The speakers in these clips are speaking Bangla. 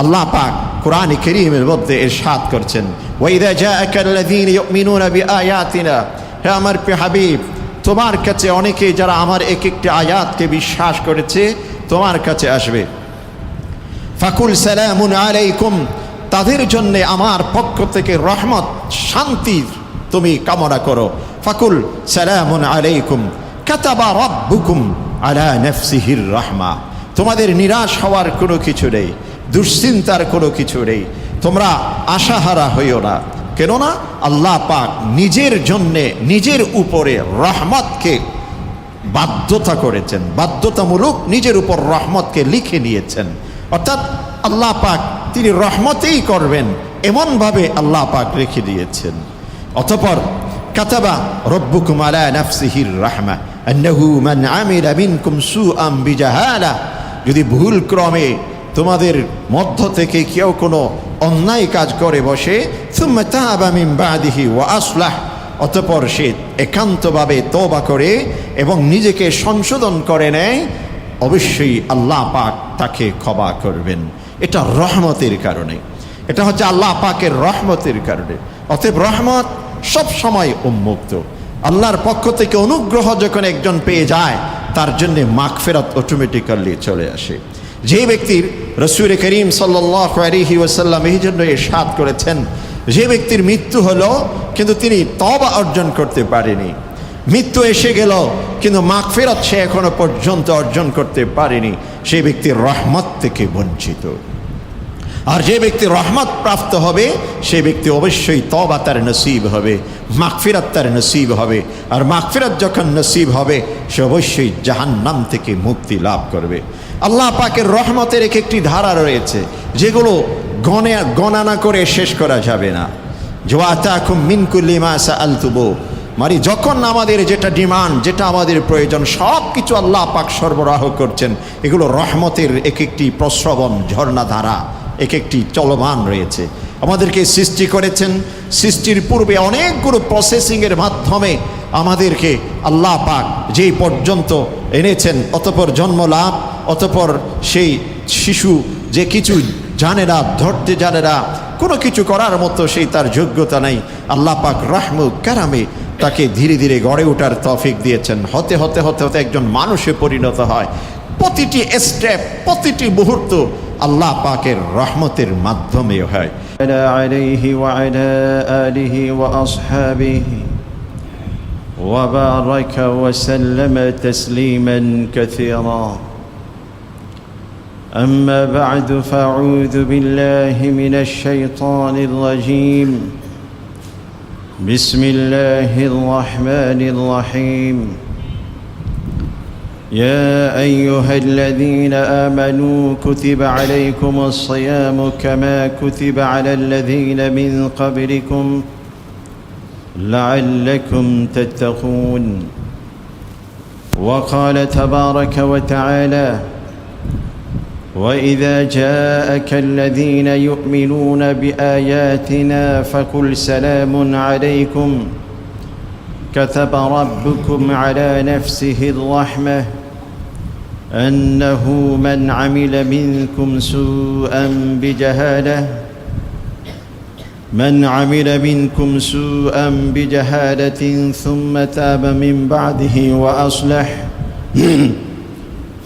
আল্লাহ পাক কোরআন কারীমের মধ্যে ইরশাদ করছেন, ওয়াইদা জাআকাল্লাযীনা ইউমিনুনা বিআয়াতিনা, হে আমার প্রিয় হাবিব, তোমার কাছে অনেকে যারা আমার এক একটি আয়াতকে বিশ্বাস করেছে তোমার কাছে আসবে, ফাকুল সালামুন আলাইকুম, তাদের জন্য আমার পক্ষ থেকে রহমত শান্তির তুমি কামনা করো। ফাকুল সালামুন আলাইকুম কাতাবা রাব্বুকুম আলা নাফসিহির রাহমা, তোমাদের নিরাশ হওয়ার কোনো কিছু নেই, দুশ্চিন্তার কোনো কিছু নেই, তোমরা আশাহারা হইও না, কেননা আল্লাহ পাক নিজের জন্যে নিজের উপরে রহমতকে বাধ্যতা করেছেন, বাধ্যতামূলক নিজের উপর রহমতকে লিখে নিয়েছেন। অর্থাৎ আল্লাহ পাক তিনি রহমতেই করবেন এমনভাবে আল্লাহ পাক রেখে দিয়েছেন। অতঃপর কাতাবা রব্বুকুম আলা নাফসিহির রাহমা আন্নাহু মান আমিলা মিনকুম সুআম বিজাহালা, যদি ভুল ক্রমে তোমাদের মধ্য থেকে কেউ কোনো অন্যায় কাজ করে বসে, সুম্মা তাবা মিন বাদিহি ওয়া আসলাহ, অতঃপর সে একান্তভাবে তওবা করে এবং নিজেকে সংশোধন করে নেয়, অবশ্যই আল্লাহ পাক তাকে ক্ষমা করবেন। এটা রহমতের কারণে, এটা হচ্ছে আল্লাহ পাকের রহমতের কারণে। অতএব রহমত সব সময় উন্মুক্ত। আল্লাহর পক্ষ থেকে অনুগ্রহ যখন একজন পেয়ে যায় তার জন্য মাগফিরাত অটোমেটিক্যালি চলে আসে। যে ব্যক্তির রাসূল করিম সাল্লাল্লাহু আলাইহি ওয়াসাল্লাম এই জন্য ইরশাদ করেছেন, যে ব্যক্তির মৃত্যু হলো কিন্তু তিনি তওবা অর্জন করতে পারেনি, মৃত্যু এসে গেল কিন্তু মাগফিরাত সে এখনো পর্যন্ত অর্জন করতে পারেনি, সেই ব্যক্তি রহমত থেকে বঞ্চিত। আর যে ব্যক্তি রহমত প্রাপ্ত হবে সেই ব্যক্তি অবশ্যই তওবা তার নসিব হবে, মাগফিরাত তার নসিব হবে। আর মাগফিরাত যখন নসিব হবে সে অবশ্যই জাহান্নাম থেকে মুক্তি লাভ করবে। আল্লাহ পাকের রহমতের এক একটি ধারা রয়েছে যেগুলো গণনা করে শেষ করা যাবে না। ওয়াতাকুম মিন কুল্লি মা সাআলতুমু, মানে যখন আমাদের যেটা ডিমান্ড, যেটা আমাদের প্রয়োজন, সব কিছু আল্লাহ পাক সরবরাহ করছেন। এগুলো রহমতের এক একটি প্রস্রবণ ঝর্ণাধারা, এক একটি চলমান রয়েছে। আমাদেরকে সৃষ্টি করেছেন, সৃষ্টির পূর্বে অনেকগুলো প্রসেসিংয়ের মাধ্যমে আমাদেরকে আল্লাহ পাক যেই পর্যন্ত এনেছেন, অতঃপর জন্ম লাভ, অতঃপর সেই শিশু যে কিছু জানে না, ধরতে জানে না, কোনো কিছু করার মতো সেই তার যোগ্যতা নেই, আল্লাহ পাক রহমু কারামে তাকে ধীরে ধীরে গড়ে ওঠার তৌফিক দিয়েছেন। হতে হতে হতে হতে একজন মানুষে পরিণত হয়। প্রতিটি স্টেপ, প্রতিটি মুহূর্ত আল্লাহ পাকের রহমতের মাধ্যমে হয়। আলাইহি ওয়া আলা আলিহি ওয়া আসহাবিহি ওয়া বারাকা ওয়া সাল্লামা তাসলিমান কাসীরা। أما بعد فأعوذ بالله من الشيطان الرجيم. بسم الله الرحمن الرحيم. يا أيها الذين آمنوا كتب عليكم الصيام كما كتب على الذين من قبلكم لعلكم تتقون. وقال تبارك وتعالى: وإذا جاءك الذين يؤمنون بآياتنا فقل سلام عليكم كتب ربكم على نفسه الرحمة أنه من عمل منكم سوءا بجهالة ثم تاب من بعده وأصلح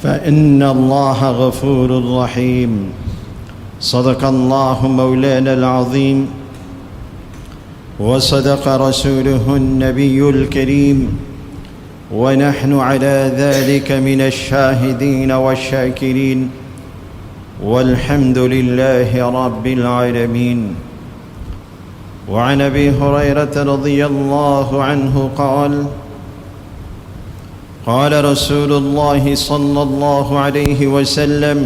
فإن الله غفور رحيم. صدق الله مولانا العظيم وصدق رسوله النبي الكريم ونحن على ذلك من الشاهدين والشاكرين والحمد لله رب العالمين. وعن أبي هريرة رضي الله عنه قال: قال رسول الله صلى الله عليه وسلم: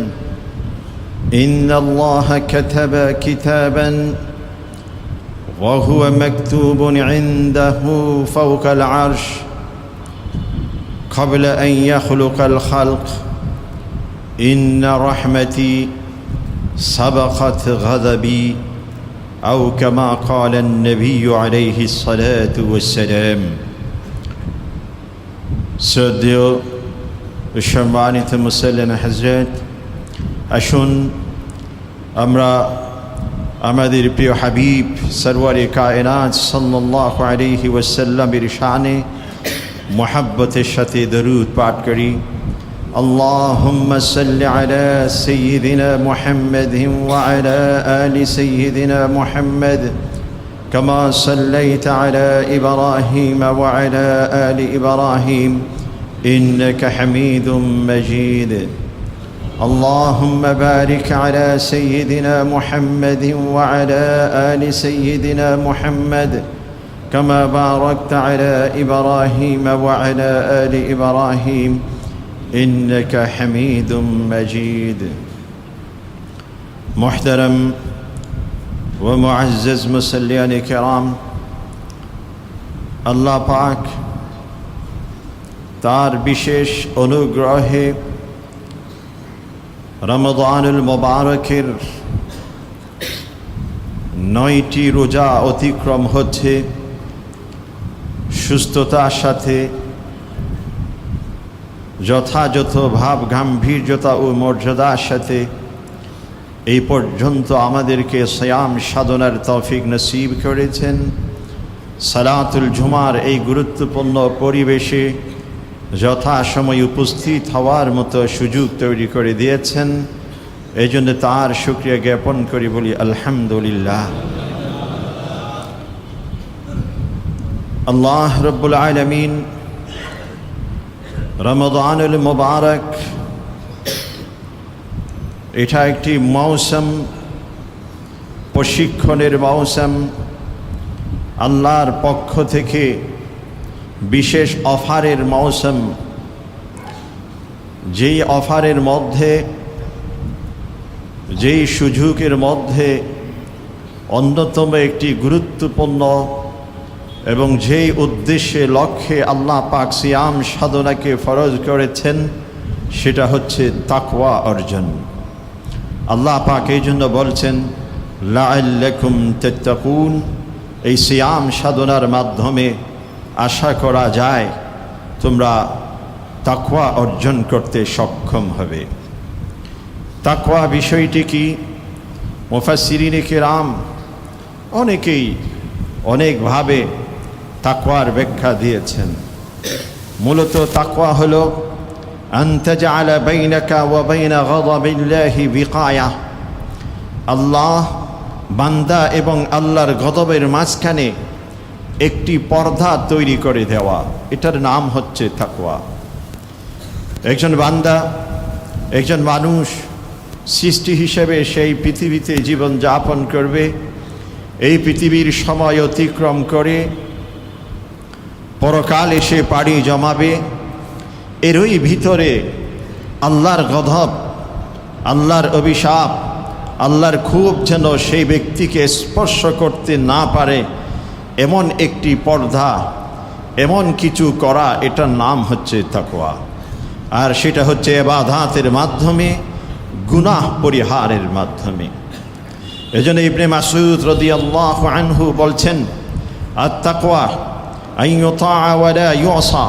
إن الله كتب كتابا وهو مكتوب عنده فوق العرش قبل أن يخلق الخلق: إن رحمتي سبقت غضبي، أو كما قال النبي عليه الصلاة والسلام. শ্রদ্ধেয় সম্মানিত মুসল্লিন হযরত, আসুন আমরা আমাদের প্রিয় হাবিব সরওয়ারে কায়নাত সাল্লাল্লাহু আলাইহি ওয়াসাল্লামের শানে মুহাব্বতের সাথে দরুদ পাঠ করি। اللهم صل على سيدنا محمد وعلى آل سيدنا محمد كما صليت على إبراهيم وعلى آل إبراهيم إنك حميد مجيد. اللهم بارك على سيدنا محمد وعلى آل سيدنا محمد كما باركت على إبراهيم وعلى آل إبراهيم إنك حميد مجيد. محترم ومعزز মুসল্লিয়ান কিরাম, আল্লাহ পাক তার বিশেষ অনুগ্রহে রমজানুল মুবারকের 9টি রোজা অতিক্রম হচ্ছে সুস্থতার সাথে, যথাযথ ভাব গাম্ভীর্যতা ও মর্যাদার সাথে এই পর্যন্ত আমাদেরকে সিয়াম সাধনার তৌফিক নসিব করেছেন। সালাতুল জুমার এই গুরুত্বপূর্ণ পরিবেশে যথাসময়ে উপস্থিত হওয়ার মতো সুযোগ তৈরি করে দিয়েছেন। এই জন্য তার শুকরিয়া জ্ঞাপন করি, বলি আলহামদুলিল্লাহ। আল্লাহ রব্বুল আলামিন রমজানুল মুবারক এটা একটি মৌসুম, প্রশিক্ষণের মৌসুম। আল্লাহর পক্ষ থেকে বিশেষ অফারের মৌসুম, যেই অফারের মধ্যে, যেই সুযোগের মধ্যে অন্যতম একটি গুরুত্বপূর্ণ এবং যেই উদ্দেশ্যে লক্ষ্যে আল্লাহ পাক সিয়াম সাধনাকে ফরজ করেছেন সেটা হচ্ছে তাকওয়া অর্জন। আল্লাহ পাক এই জন্য বলছেন লাআল্লাকুম তাত্তাকুন, এই সিয়াম সাধনার মাধ্যমে আশা করা যায় তোমরা তাকওয়া অর্জন করতে সক্ষম হবে। তাকওয়া বিষয়টি কি? মুফাসসিরিনে কিরাম অনেকেই অনেকভাবে তাকওয়ার ব্যাখ্যা দিয়েছেন। মূলত তাকওয়া হলো আন তাজআলা বাইনাকা ওয়া বাইনা গাযাবিল্লাহি বিকায়া, আল্লাহ বান্দা এবং আল্লাহর গজবের মাঝখানে একটি পর্দা তৈরি করে দেওয়া, এটার নাম হচ্ছে তাকওয়া। একজন বান্দা, একজন মানুষ সৃষ্টি হিসেবে সেই পৃথিবীতে জীবন যাপন করবে, এই পৃথিবীর সময় অতিক্রম করে পরকাল এসে পাড়ি জমাবে। এরই ভিতরে আল্লাহর গজব, আল্লাহর অভিশাপ, আল্লাহর ক্ষোভ যেন সেই ব্যক্তিকে স্পর্শ করতে না পারে এমন একটি পর্দা, এমন কিছু করা, এটার নাম হচ্ছে তাকওয়া। আর সেটা হচ্ছে ইবাদাতের মাধ্যমে, গুনাহ পরিহারের মাধ্যমে। এজন্য ইবনে মাসউদ রাদিয়াল্লাহু আনহু বলছেন আত-তাকওয়া আন ইউতাআ ওয়া লা ইউসা,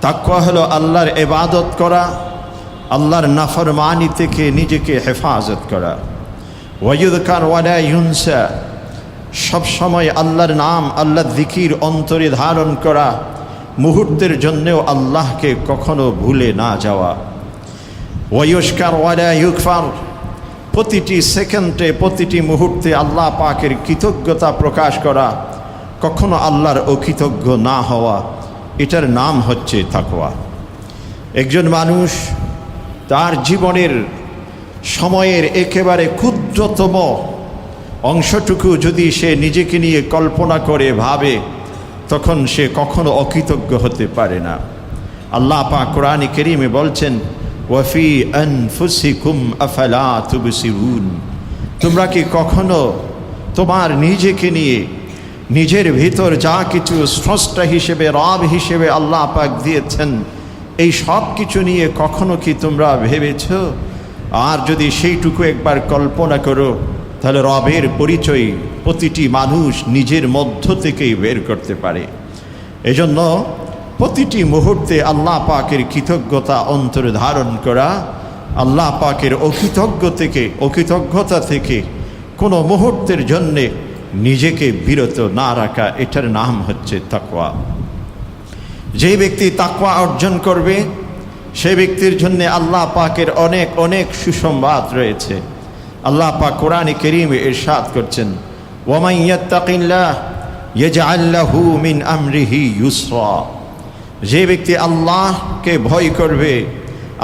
তাকওয়া হলো আল্লাহর ইবাদত করা, আল্লাহর নাফরমানি থেকে নিজেকে হেফাজত করা। ওয়া ইউযকার ওয়া লা ইউনসা, সবসময় আল্লাহর নাম, আল্লাহর জিকির অন্তরে ধারণ করা, মুহূর্তের জন্যেও আল্লাহকে কখনো ভুলে না যাওয়া। ওয়া ইউশকার ওয়া লা ইউকফার, প্রতিটি সেকেন্ডে, প্রতিটি মুহূর্তে আল্লাহ পাকের কৃতজ্ঞতা প্রকাশ করা, কখনো আল্লাহর অকৃতজ্ঞ না হওয়া, এটার নাম হচ্ছে তাকওয়া। একজন মানুষ তার জীবনের সময়ের একেবারে ক্ষুদ্রতম অংশটুকু যদি সে নিজেকে নিয়ে কল্পনা করে ভাবে, তখন সে কখনো অকৃতজ্ঞ হতে পারে না। আল্লাহ পাক কোরআনে কারীমে বলছেন ওয়াফি আনফুসিকুম আফালা তুবসিরুন, তোমরা কি কখনো তোমার নিজেকে নিয়ে, নিজের ভিতর যা কিছু স্রষ্টা হিসেবে, রব হিসেবে আল্লাহ পাক দিয়েছেন, এই সব কিছু নিয়ে কখনো কি তোমরা ভেবেছ? আর যদি সেইটুকু একবার কল্পনা করো, তাহলে রবের পরিচয় প্রতিটি মানুষ নিজের মধ্য থেকেই বের করতে পারে। এজন্য প্রতিটি মুহূর্তে আল্লাহ পাকের কৃতজ্ঞতা অন্তরে ধারণ করা, আল্লাহ পাকের অকৃতজ্ঞতা থেকে কোনো মুহূর্তের জন্যে নিজেকে বিরত না রাখা, এটার নাম হচ্ছে তাকওয়া। যে ব্যক্তি তাকওয়া অর্জন করবে সেই ব্যক্তির জন্য আল্লাহ পাকের অনেক অনেক সুসংবাদ রয়েছে। আল্লাহ পাক কোরআনে কারীমে ইরশাদ করছেন, ওয়ামান ইয়াত্তাকিল্লাহ ইয়াজআল লাহু মিন আমরিহি ইউসরা। যে ব্যক্তি আল্লাহকে ভয় করবে,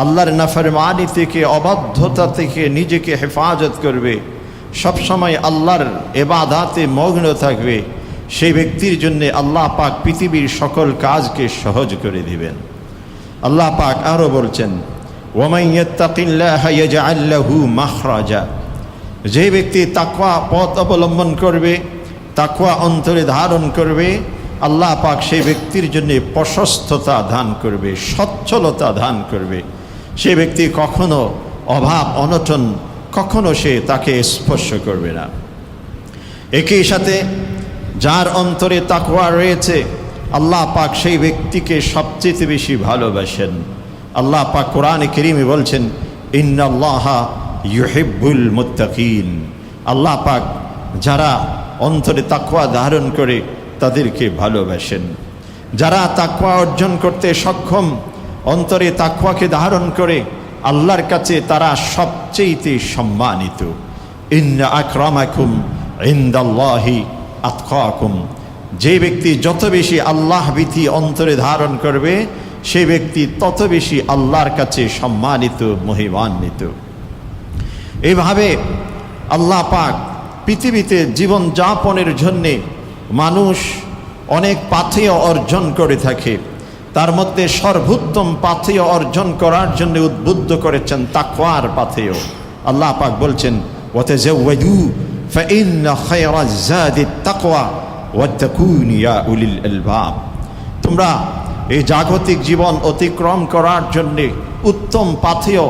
আল্লাহর নাফরমানি থেকে, অবাধ্যতা থেকে নিজেকে হেফাজত করবে, সবসময় আল্লাহর ইবাদতে মগ্ন থাকবে, সেই ব্যক্তির জন্য আল্লাহ পাক পৃথিবীর সকল কাজকে সহজ করে দিবেন। আল্লাহ পাক আরও বলছেন, ওয়ামান ইয়াত্তাকিল্লাহ ইয়াজআল লাহু মাখরাজা। যে ব্যক্তি তাকওয়া পথ অবলম্বন করবে, তাকওয়া অন্তরে ধারণ করবে, আল্লাহ পাক সেই ব্যক্তির জন্য প্রশস্ততা দান করবে, সচ্ছলতা দান করবে। সে ব্যক্তি কখনো অভাব অনটন কখনো সে তাকে স্পর্শ করবে না। একই সাথে যার অন্তরে তাকওয়া রয়েছে, আল্লাহ পাক সেই ব্যক্তিকে সবচেয়ে বেশি ভালোবাসেন। আল্লাহ পাক কোরআনে কারীমে বলছেন, ইন্নাল্লাহা ইউহিব্বুল মুত্তাকিন। আল্লাহ পাক যারা অন্তরে তাকওয়া ধারণ করে তাদেরকে ভালোবাসেন। যারা তাকওয়া অর্জন করতে সক্ষম, অন্তরে তাকওয়াকে ধারণ করে, আল্লাহর কাছে তারা সবচেয়ে সম্মানিত। ইন্না আকরামাকুম ইনদাল্লাহি আতকাকুম। যে ব্যক্তি যত বেশি আল্লাহ ভীতি অন্তরে ধারণ করবে, সেই ব্যক্তি তত বেশি আল্লাহর কাছে সম্মানিত, মহিমান্বিত। এইভাবে আল্লাহ পাক পৃথিবীতে জীবন যাপনের জন্যে মানুষ অনেক পাথেয় অর্জন করে থাকে। তার মধ্যে সর্বোত্তম পাথেয় অর্জন করার জন্য উদ্বুদ্ধ করেছেন তাকওয়ার পাথেয়। আল্লাহ পাক বলছেন, ওয়াতাজাওয়াদু ফাইন্না খায়রাজ যাদিত তাকওয়া ওয়াত্তাকুন ইয়া উলিল আলবাব। তোমরা এই জাগতিক জীবন অতিক্রম করার জন্য উত্তম পাথেয়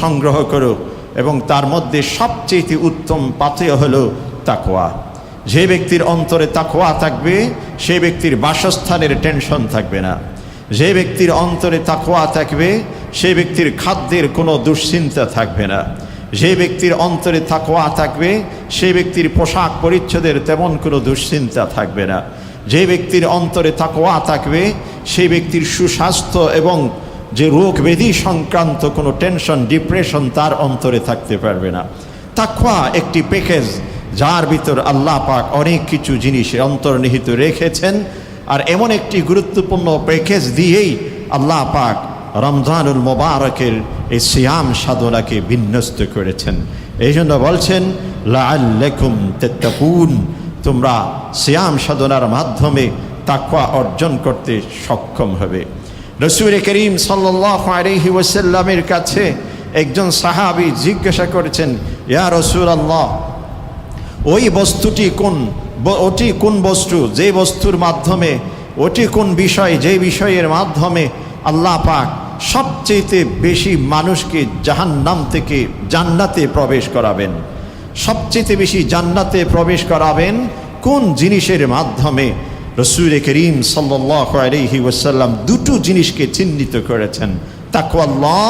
সংগ্রহ করো, এবং তার মধ্যে সবচেয়ে উত্তম পাথেয় হলো তাকওয়া। যে ব্যক্তির অন্তরে তাকওয়া থাকবে, সে ব্যক্তির বাসস্থানের টেনশন থাকবে না। যে ব্যক্তির অন্তরে তাকওয়া থাকবে, সে ব্যক্তির খাদ্যের কোনো দুশ্চিন্তা থাকবে না। যে ব্যক্তির অন্তরে তাকওয়া থাকবে, সে ব্যক্তির পোশাক পরিচ্ছদের তেমন কোনো দুশ্চিন্তা থাকবে না। যে ব্যক্তির অন্তরে তাকওয়া থাকবে, সেই ব্যক্তির সুস্বাস্থ্য এবং যে রোগ ব্যাধি সংক্রান্ত কোনো টেনশন, ডিপ্রেশন তার অন্তরে থাকতে পারবে না। তাকওয়া একটি প্যাকেজ, যার ভিতর আল্লাহ পাক অনেক কিছু জিনিস অন্তর্নিহিত রেখেছেন। আর এমন একটি গুরুত্বপূর্ণ প্যাকেজ দিয়েই আল্লাহ পাক রমজানুল মোবারকের এই সিয়াম সাধনাকে বিন্যস্ত করেছেন। এই জন্য বলছেন, লাআল্লাকুম তাত্তাকুন। তোমরা সিয়াম সাধনার মাধ্যমে তাকওয়া অর্জন করতে সক্ষম হবে। রাসূল করিম সাল্লাল্লাহু আলাইহি ওয়াসাল্লামের কাছে একজন সাহাবী জিজ্ঞাসা করেছেন, ইয়া রাসূলুল্লাহ, ওটি কোন বস্তু, যে বস্তুর মাধ্যমে, ওটি কোন বিষয়, যে বিষয়ের মাধ্যমে আল্লাহ পাক সবচেয়ে বেশি মানুষকে জাহান্নাম থেকে জান্নাতে প্রবেশ করাবেন? সবচেয়ে বেশি জান্নাতে প্রবেশ করাবেন কোন জিনিসের মাধ্যমে? রাসূল করিম সাল্লাল্লাহু আলাইহি ওয়াসাল্লাম দুটো জিনিসকে চিহ্নিত করেছেন, তাকওয়াল্লাহ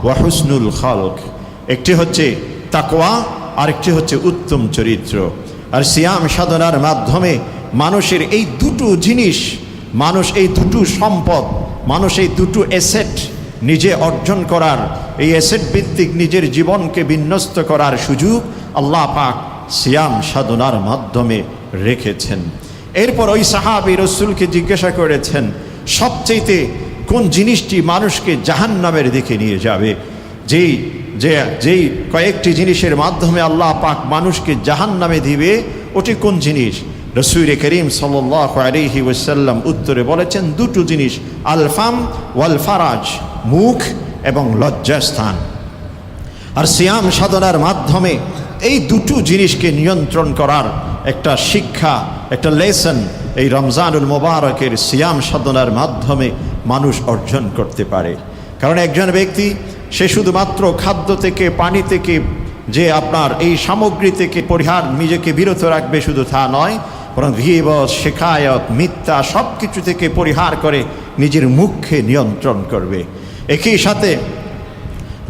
ওয়া হুসনুল খালক। একটি হচ্ছে তাকওয়া, আরেকটি হচ্ছে উত্তম চরিত্র। আর সিয়াম সাধনার মাধ্যমে মানুষের এই দুটো জিনিস, মানুষ এই দুটো সম্পদ, মানুষ এই দুটো অ্যাসেট নিজে অর্জন করার, এই অ্যাসেট ভিত্তিক নিজের জীবনকে বিন্যস্ত করার সুযোগ আল্লাহ পাক সিয়াম সাধনার মাধ্যমে রেখেছেন। এরপর ওই সাহাবী রাসূলকে জিজ্ঞাসা করেছেন, সবচেয়ে কোন জিনিসটি মানুষকে জাহান্নামের দিকে নিয়ে যাবে? যেই কয়েকটি জিনিসের মাধ্যমে আল্লাহ পাক মানুষকে জাহান্নামে দিবে, ওটি কোন জিনিস? রাসূল করিম সাল্লাল্লাহু আলাইহি ওয়াসাল্লাম উত্তরে বলেছেন, দুটো জিনিস, আল ফাম ওয়াল ফারাজ, মুখ এবং লজ্জাস্থান। আর সিয়াম সাধনার মাধ্যমে এই দুটো জিনিসকে নিয়ন্ত্রণ করার একটা শিক্ষা, একটা লেসন এই রমজানুল মোবারকের সিয়াম সাধনার মাধ্যমে মানুষ অর্জন করতে পারে। কারণ একজন ব্যক্তি সে শুধুমাত্র খাদ্য থেকে, পানি থেকে, যে আপনার এই সামগ্রী থেকে নিজেকে বিরত রাখবে শুধু তা নয়, বরং গীবত, শিকায়ত, মিথ্যা সব কিছু থেকে পরিহার করে নিজের মুখকে নিয়ন্ত্রণ করবে। একই সাথে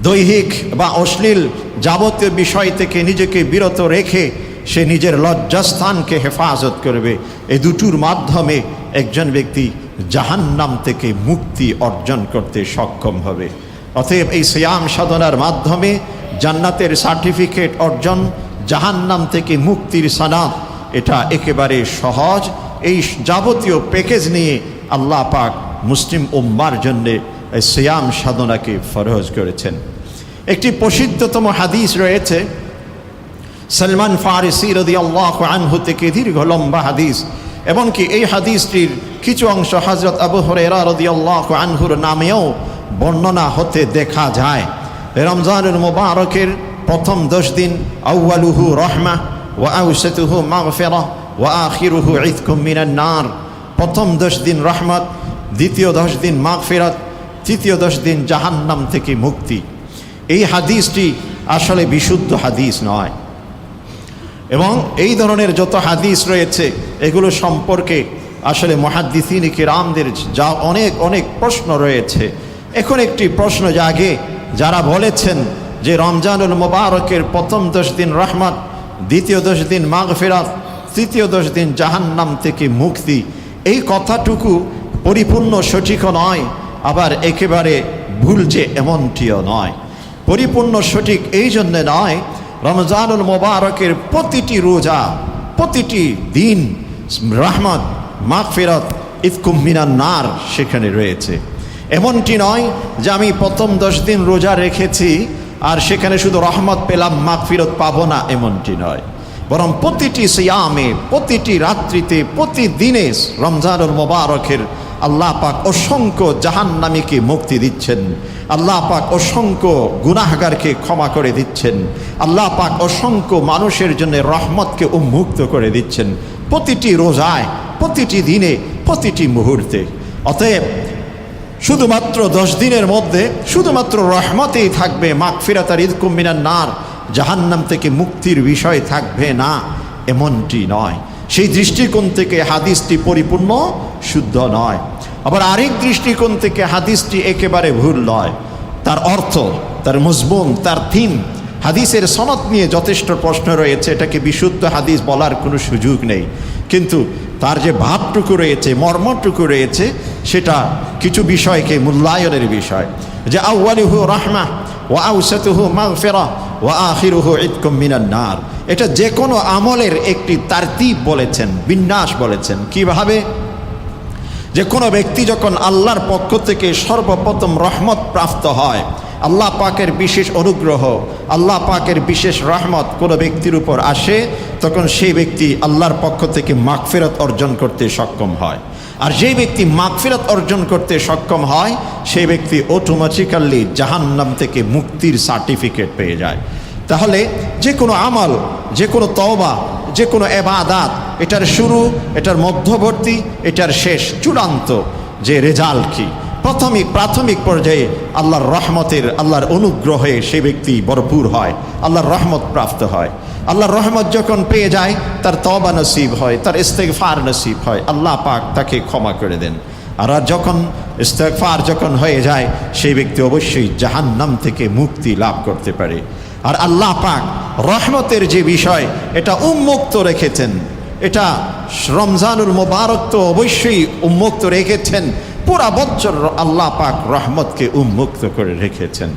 দৈহিক বা অশ্লীল যাবতীয় বিষয় থেকে নিজেকে বিরত রেখে সে নিজের লজ্জাস্থানকে হেফাজত করবে। এই দুটোর মাধ্যমে একজন ব্যক্তি জাহান্নাম থেকে মুক্তি অর্জন করতে সক্ষম হবে। অতএব এই সিয়াম সাধনার মাধ্যমে জান্নাতের সার্টিফিকেট অর্জন, জাহান্নাম থেকে মুক্তির সনদ, এটা একেবারে সহজ। এই যাবতীয় প্যাকেজ নিয়ে আল্লাহ পাক মুসলিম উম্মার জন্যে এই সিয়াম সাধনাকে ফরজ করেছেন। একটি প্রসিদ্ধতম হাদিস রয়েছে সলমান ফারিসি রাদিয়াল্লাহু আনহু থেকে, দীর্ঘ লম্বা হাদিস। এমনকি এই হাদিসটির কিছু অংশ হযরত আবু হুরায়রা রাদিয়াল্লাহু আনহুর নামেও বর্ণনা হতে দেখা যায়। রমজানুল মুবারকের প্রথম 10 দিন আউয়ালুহু রাহমা ওয়া আওসাতুহু মাগফিরাহ ওয়া আখিরুহু ইতকুম মিনান নার। প্রথম 10 দিন রহমত, দ্বিতীয় 10 দিন মাগফিরাত, তৃতীয় 10 দিন জাহান্নাম থেকে মুক্তি। এই হাদিসটি আসলে বিশুদ্ধ হাদিস নয়, এবং এই ধরনের যত হাদিস রয়েছে এগুলো সম্পর্কে আসলে মুহাদ্দিসিন কিরামদের যা অনেক প্রশ্ন রয়েছে। এখন একটি প্রশ্ন জাগে, যারা বলেছেন যে রমজানুল মুবারকের প্রথম 10 দিন রহমত, দ্বিতীয় 10 দিন মাগফিরাত, তৃতীয় 10 দিন জাহান্নাম থেকে মুক্তি, এই কথাটুকু পরিপূর্ণ সঠিকও নয়, আবার একেবারে ভুল যে এমনটিও নয়। পরিপূর্ণ সঠিক এই জন্যে নয়, রমজানুল মুবারকের প্রতিটি রোজা, প্রতিটি দিন রহমত, মাগফিরাত, ইতকুম মিনান নার সেখানে রয়েছে। এমনটি নয় যে আমি প্রথম 10 দিন রোজা রেখেছি আর সেখানে শুধু রহমত পেলাম, মাগফিরাত পাবো না, এমনটি নয়। বরং প্রতিটি সিয়ামে, প্রতিটি রাত্রিতে, প্রতিদিনে রমজানুল মুবারকের আল্লাহ পাক অসংখ্য জাহান্নামীকে মুক্তি দিচ্ছেন, আল্লাহ পাক অসংখ্য গুনাহগারকে ক্ষমা করে দিচ্ছেন, আল্লাহ পাক অসংখ্য মানুষের জন্য রহমতকে উন্মুক্ত করে দিচ্ছেন প্রতিটি রোজায়, প্রতিটি দিনে, প্রতিটি মুহূর্তে। অতএব শুধুমাত্র 10 দিনের মধ্যে শুধুমাত্র রহমতেই থাকবে, মাগফিরাত আর ইতকুম মিনান নার, জাহান্নাম থেকে মুক্তির বিষয় থাকবে না, এমনটি নয়। সেই দৃষ্টিকোণ থেকে হাদিসটি পরিপূর্ণ শুদ্ধ নয়। আবার আরেক দৃষ্টিকোণ থেকে হাদিসটি একেবারে ভুল নয়। তার অর্থ, তার মজমুন, তার থিম, হাদিসের সনদ নিয়ে যথেষ্ট প্রশ্ন রয়েছে, এটাকে বিশুদ্ধ হাদিস বলার কোনো সুযোগ নেই। কিন্তু তার যে ভাবটুকু রয়েছে, মর্মটুকু রয়েছে, সেটা কিছু বিষয়কে মূল্যায়নের বিষয়। যে আউয়ালুহু রাহমা ওয়া আওসাতুহু মাগফিরাহ ওয়া আখিরুহু ইতকুম মিনান নার, এটা যে কোনো আমলের একটি তারতিব বলেছেন, বিন্যাস বলেছেন। কিভাবে? যে কোনো ব্যক্তি যখন আল্লাহর পক্ষ থেকে সর্বপ্রথম রহমত প্রাপ্ত হয়, আল্লাহ পাকের বিশেষ অনুগ্রহ, আল্লাহ পাকের বিশেষ রহমত কোনো ব্যক্তির উপর আসে, তখন সেই ব্যক্তি আল্লাহর পক্ষ থেকে মাগফিরাত অর্জন করতে সক্ষম হয়। আর যেই ব্যক্তি মাগফিরাত অর্জন করতে সক্ষম হয়, সেই ব্যক্তি অটোমেটিক্যালি জাহান্নাম থেকে মুক্তির সার্টিফিকেট পেয়ে যায়। তাহলে যে কোনো আমল, যে কোনো তওবা, যে কোনো ইবাদত, এটার শুরু, এটার মধ্যবর্তী, এটার শেষ, চূড়ান্ত যে রেজাল্ট কি, প্রাথমিক পর্যায়ে আল্লাহর রহমতের, আল্লাহর অনুগ্রহে সে ব্যক্তি ভরপুর হয়, আল্লাহর রহমত প্রাপ্ত হয়। আল্লাহর রহমত যখন পেয়ে যায়, তার তওবা নসিব হয়, তার ইস্তেগফার নসিব হয়, আল্লাহ পাক তাকে ক্ষমা করে দেন। আর যখন ইস্তেগফার যখন হয়ে যায়, সেই ব্যক্তি অবশ্যই জাহান্নাম থেকে মুক্তি লাভ করতে পারে। আর আল্লাহ পাক রহমতের যে বিষয়, এটা উন্মুক্ত রেখেছেন, এটা রমজানুল মুবারক তো অবশ্যই উন্মুক্ত রেখেছেন, পুরা বছর আল্লাহ পাক রহমতকে উন্মুক্ত করে রেখেছেন।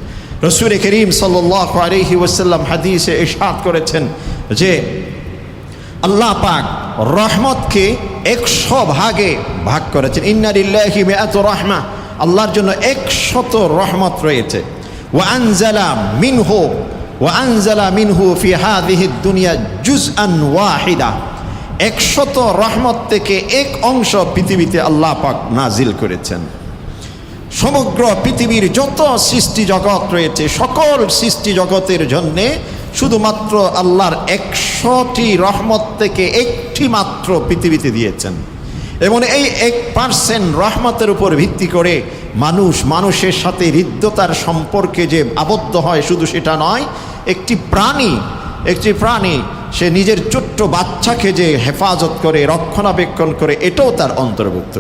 রাসূল করিম সাল্লাল্লাহু আলাইহি ওয়াসাল্লাম হাদিসে ইরশাদ করেছেন যে আল্লাহ পাক রহমতকে 100 ভাগে ভাগ করেছেন। ইন্না লিল্লাহি মিআতু রাহমা, আল্লাহর জন্য 100 রহমত রয়েছে। ওয়া আনজালা মিনহু ফি হাযিহি দুনিয়া জুজআন ওয়াহিদা, 100 রহমত থেকে এক অংশ পৃথিবীতে আল্লাহ পাক নাজিল করেছেন। সমগ্র পৃথিবীর যত সৃষ্টি জগৎ রয়েছে, সকল সৃষ্টি জগতের জন্যে শুধুমাত্র আল্লাহর 100টি রহমত থেকে একটি মাত্র পৃথিবীতে দিয়েছেন। এবং এই 1% রহমতের উপর ভিত্তি করে মানুষের সাথে হৃদ্যতার সম্পর্কে যে আবদ্ধ হয়, শুধু সেটা নয়, একটি প্রাণী সে নিজের ছোট্ট বাচ্চাকে যে হেফাজত করে, রক্ষণাবেক্ষণ করে, এটাও তার অন্তর্ভুক্ত।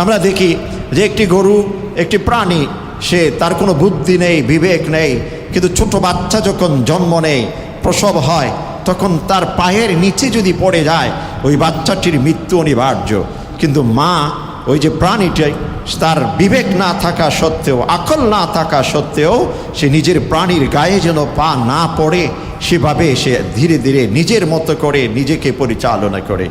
আমরা দেখি যে একটি গরু, একটি প্রাণী সে তার কোনো বুদ্ধি নেই, বিবেক নেই, কিন্তু ছোট বাচ্চা যখন জন্ম নেয়, প্রসব হয়, তখন তার পায়ের নিচে যদি পড়ে যায় ওই বাচ্চাটির মৃত্যু অনিবার্য। কিন্তু মা, ওই যে প্রাণীটাই, তার বিবেক না থাকা সত্ত্বেও, আকল না থাকা সত্ত্বেও সে নিজের প্রাণীর গায়ে যেন পা না পড়ে সেভাবে সে ধীরে ধীরে নিজের মতো করে নিজেকে পরিচালনা করে।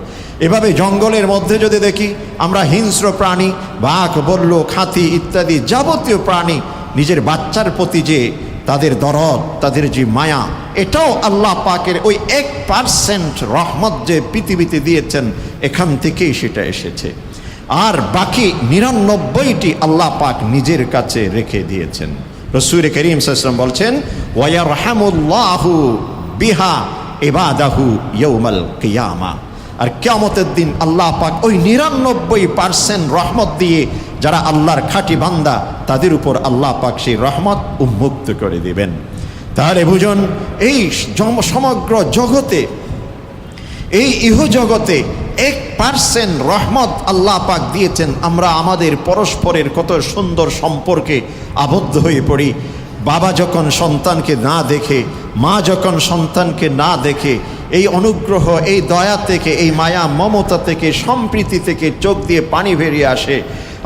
এভাবে জঙ্গলের মধ্যে যদি দেখি আমরা হিংস্র প্রাণী, বাঘ, বল্লুক, হাতি ইত্যাদি যাবতীয় প্রাণী নিজের বাচ্চার প্রতি যে তাদের দরদ, তাদের যে মায়া, এটাও আল্লাহ পাকের ওই 1% রহমত যে পৃথিবীতে দিয়েছেন, এখান থেকেই সেটা এসেছে। আর বাকি 99টি আল্লাহ পাক নিজের কাছে রেখে দিয়েছেন। রাসূল করিম সাল্লাল্লাহু আলাইহি ওয়াসাল্লাম বলছেন, ওয়ায়ারহামুল্লাহু বিহা ইবাদাহু ইয়াউমাল কিয়ামা। আর কিয়ামতের দিন আল্লাহ পাক ওই 99% রহমত দিয়ে যারা আল্লাহর খাঁটি বান্দা, তাদের উপর আল্লাহ পাক সেই রহমত উন্মুক্ত করে দিবেন। তাহলে বুঝুন, এই সমগ্র জগতে, এই ইহজগতে 1% রহমত আল্লাহ পাক দিয়েছেন। আমরা আমাদের পরস্পরের কত সুন্দর সম্পর্কে আবদ্ধ হয়ে পড়ি। বাবা যখন সন্তানকে না দেখে, মা যখন সন্তানকে না দেখে, এই অনুগ্রহ, এই দয়া থেকে, এই মায়া মমতা থেকে, সম্প্রীতি থেকে চোখ দিয়ে পানি বেরিয়ে আসে।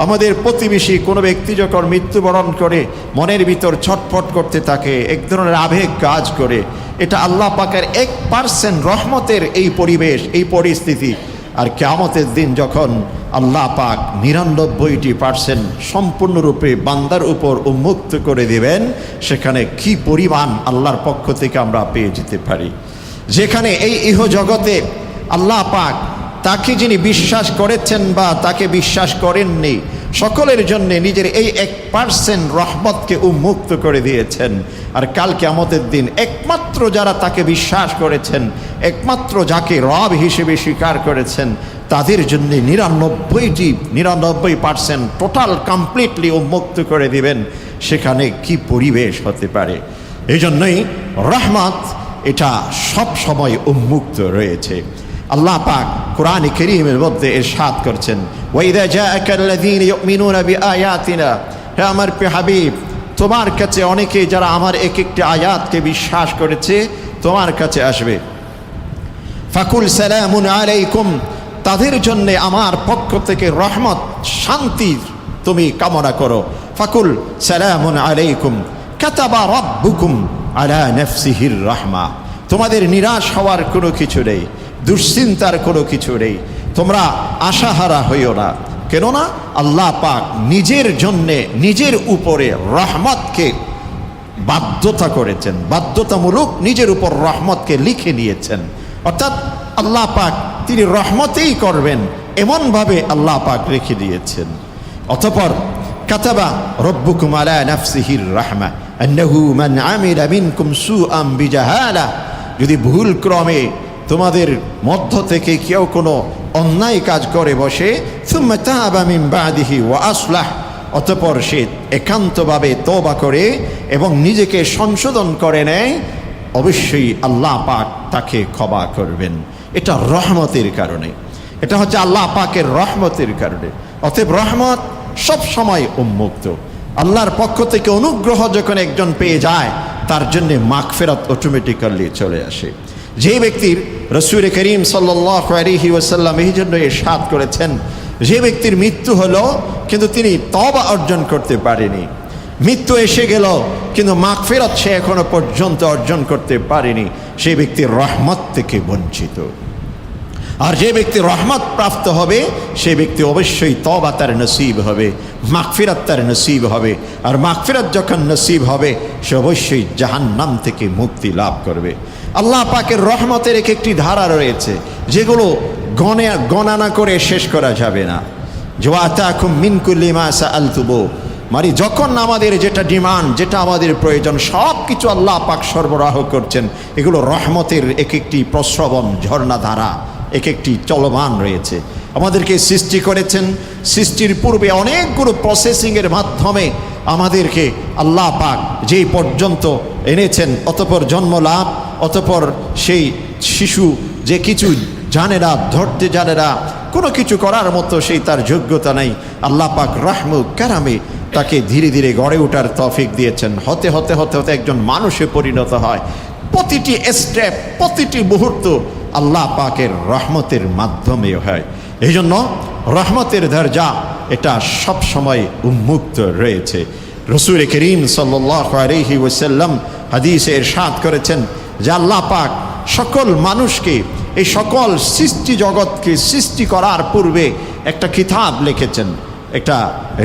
আমাদের প্রতিবেশী কোনো ব্যক্তি যখন মৃত্যুবরণ করে মনের ভিতর ছটফট করতে থাকে, এক ধরনের আবেগ কাজ করে। এটা আল্লাহ পাকের 1% রহমতের এই পরিবেশ, এই পরিস্থিতি। আর কিয়ামতের দিন যখন আল্লাহ পাক 99% সম্পূর্ণরূপে বান্দার উপর উন্মুক্ত করে দিবেন, সেখানে কি পরিমাণ আল্লাহর পক্ষ থেকে আমরা পেয়ে যেতে পারি। যেখানে এই ইহজগতে আল্লাহ পাক তাকে যিনি বিশ্বাস করেছেন বা তাকে বিশ্বাস করেননি, সকলের জন্য নিজের এই 1% রহমতকে উন্মুক্ত করে দিয়েছেন। আর কাল কিয়ামতের দিন একমাত্র যারা তাকে বিশ্বাস করেছেন, একমাত্র যাকে রব হিসেবে স্বীকার করেছেন, তাদের জন্য 99% টোটাল কমপ্লিটলি উন্মুক্ত করে দিবেন। সেখানে কি পরিবেশ হতে পারে। এই জন্যই রহমত এটা সব সময় উন্মুক্ত রয়েছে। আল্লাহ পাক কোরআনে কারীমের মধ্যে ইরশাদ করছেন, ওয়াইদা জাআকাল্লাযীনা ইউমিনুনা বিআয়াতিনা, হে আমার প্রিয় হাবিব, তোমার কাছে অনেকে যারা আমার এক একটি আয়াতকে বিশ্বাস করেছে তোমার কাছে আসবে। ফাকুল সালামুন আলাইকুম, তাদের জন্য আমার পক্ষ থেকে রহমত, শান্তি তুমি কামনা করো। ফাকুল সালামুন আলাইকুম কাতাবা রাব্বুকুম আলা নাফসিহির রাহমা, তোমাদের নিরাশ হওয়ার কোনো কিছু নেই, দুশ্চিন্তার কোনো কিছু নেই, তোমরা আশাহারা হইও না। কেননা আল্লাহ পাক নিজের জন্যে, নিজের উপরে রহমতকে বাধ্যতা করেছেন, বাধ্যতামূলক নিজের উপর রহমতকে লিখে নিয়েছেন। অর্থাৎ আল্লাহ পাক তিনি রহমতেই করবেন, এমনভাবে আল্লাহ পাক রেখে দিয়েছেন। অতঃপর কাতাবা রব্বুকুম আলা নাফসিহির রাহমা আন্নাহু মান আমিলা মিনকুম সুআম বিজাহালা, যদি ভুল ক্রমে তোমাদের মধ্য থেকে কেউ কোনো অন্যায় কাজ করে বসে, সুম্মা তাবা মিন বাদিহি ওয়া আসলাহ, অতঃপর সে একান্তভাবে তওবা করে এবং নিজেকে সংশোধন করে নেয়, অবশ্যই আল্লাহ পাক তাকে ক্ষমা করবেন। এটা রহমতের কারণে, এটা হচ্ছে আল্লাহ পাকের রহমতের কারণে। অতএব রহমত সব সময় উন্মুক্ত। আল্লাহর পক্ষ থেকে অনুগ্রহ যখন একজন পেয়ে যায়, তার জন্য মাগফিরাত অটোমেটিক্যালি চলে আসে। যে ব্যক্তির, রাসূল করিম সাল্লাল্লাহু আলাইহি ওয়াসাল্লাম এই জন্য ইরশাদ করেছেন, যে ব্যক্তির মৃত্যু হলো কিন্তু তিনি তওবা অর্জন করতে পারেনি, মৃত্যু এসে গেল কিন্তু মাগফিরাত সে এখনো পর্যন্ত অর্জন করতে পারেনি, সেই ব্যক্তি রহমত থেকে বঞ্চিত। আর যে ব্যক্তি রহমত প্রাপ্ত হবে, সে ব্যক্তি অবশ্যই তওবা তার নসিব হবে, মাগফিরাত তার নসিব হবে। আর মাগফিরাত যখন নসিব হবে, সে অবশ্যই জাহান্নাম থেকে মুক্তি লাভ করবে। আল্লাহ পাকের রহমতের এক একটি ধারা রয়েছে, যেগুলো গণনা করে শেষ করা যাবে না। ওয়াতাকুম মিন কুল্লি মা সাআলতুমু, মানে যখন আমাদের যেটা ডিমান্ড, যেটা আমাদের প্রয়োজন, সব কিছু আল্লাহ পাক সরবরাহ করছেন। এগুলো রহমতের এক একটি প্রস্রবণ, ঝর্ণাধারা এক একটি চলমান রয়েছে। আমাদেরকে সৃষ্টি করেছেন, সৃষ্টির পূর্বে অনেকগুলো প্রসেসিংয়ের মাধ্যমে আমাদেরকে আল্লাহ পাক যেই পর্যন্ত এনেছেন, অতঃপর জন্ম লাভ, অতঃপর সেই শিশু যে কিছু জানে না, ধরতে জানে না, কোনো কিছু করার মতো সেই তার যোগ্যতা নাই, আল্লাহ পাক রহমু কারামে তাকে ধীরে ধীরে গড়ে ওঠার তৌফিক দিয়েছেন। হতে হতে হতে হতে একজন মানুষে পরিণত হয়। প্রতিটি স্টেপ, প্রতিটি মুহূর্ত আল্লাহ পাকের রহমতের মাধ্যমে হয়। এই জন্য রহমতের দরজা এটা সব সময় উন্মুক্ত রয়েছে। রসূল করিম সাল্লাল্লাহু আলাইহি ওয়াসাল্লাম হাদিসে ইরশাদ করেছেন যে আল্লাহ পাক সকল মানুষকে, এই সকল সৃষ্টি জগৎকে সৃষ্টি করার পূর্বে একটা কিতাব লিখেছেন, একটা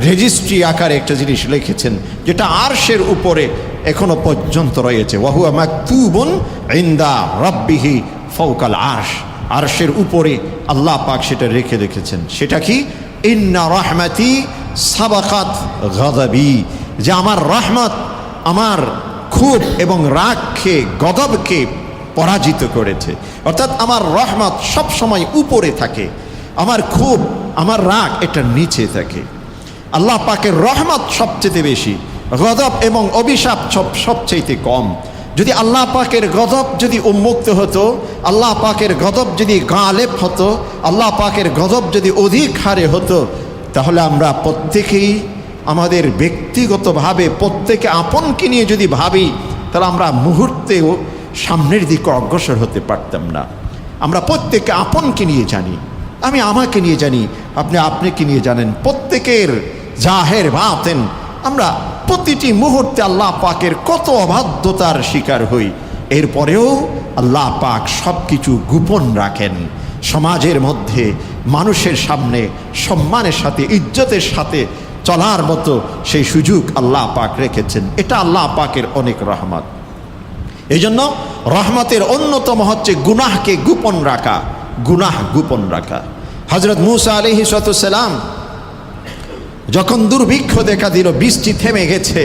রেজিস্ট্রি আকারে একটা জিনিস লিখেছেন, যেটা আরশের উপরে এখনো পর্যন্ত রয়েছে। ওয়াহুয়া মাকতুবুন ইনদা রাব্বিহি ফাওকাল আরশ। আরশের উপরে আল্লাহ পাক সেটা রেখে রেখেছেন। সেটা কি? ইন্না রাহমাতি সাবাকাত গাযাবি, যে আমার রহমত আমার ক্ষোভ এবং রাগকে, গজবকে পরাজিত করেছে। অর্থাৎ আমার রহমত সব সময় উপরে থাকে, আমার ক্ষোভ, আমার রাগ এটা নিচে থাকে। আল্লাহ পাকের রহমত সবচেয়ে বেশি, গজব এবং অভিশাপ সবচেয়ে কম। যদি আল্লাহ পাকের গজব যদি উন্মুক্ত হতো, আল্লাহ পাকের গজব যদি গালেব হতো, আল্লাহ পাকের গজব যদি অধিক হারে হতো, তাহলে আমরা প্রত্যেকেই আমাদের ব্যক্তিগতভাবে প্রত্যেকে আপনকে নিয়ে যদি ভাবি, তাহলে আমরা মুহূর্তেও সামনের দিকে অগ্রসর হতে পারতাম না। আমরা প্রত্যেকে আপনকে নিয়ে জানি, আমি আমাকে নিয়ে জানি, আপনি আপনাকে নিয়ে জানেন। প্রত্যেকের জাহের বাতেন আমরা প্রতিটি মুহূর্তে আল্লাহ পাকের কত অবাধ্যতার শিকার হই। এরপরেও আল্লাহ পাক সব কিছু গোপন রাখেন। সমাজের মধ্যে মানুষের সামনে সম্মানের সাথে, ইজ্জতের সাথে চলার মতো সেই সুযোগ আল্লাহ পাক রেখেছেন। এটা আল্লাহ পাকের অনেক রহমত। এই জন্য রহমতের অন্যতম হচ্ছে গুনাহকে গোপন রাখা, গুনাহ গোপন রাখা। হযরত মূসা আলাইহিস সালাম যখন দুর্ভিক্ষ দেখা দিল, বৃষ্টি থেমে গেছে,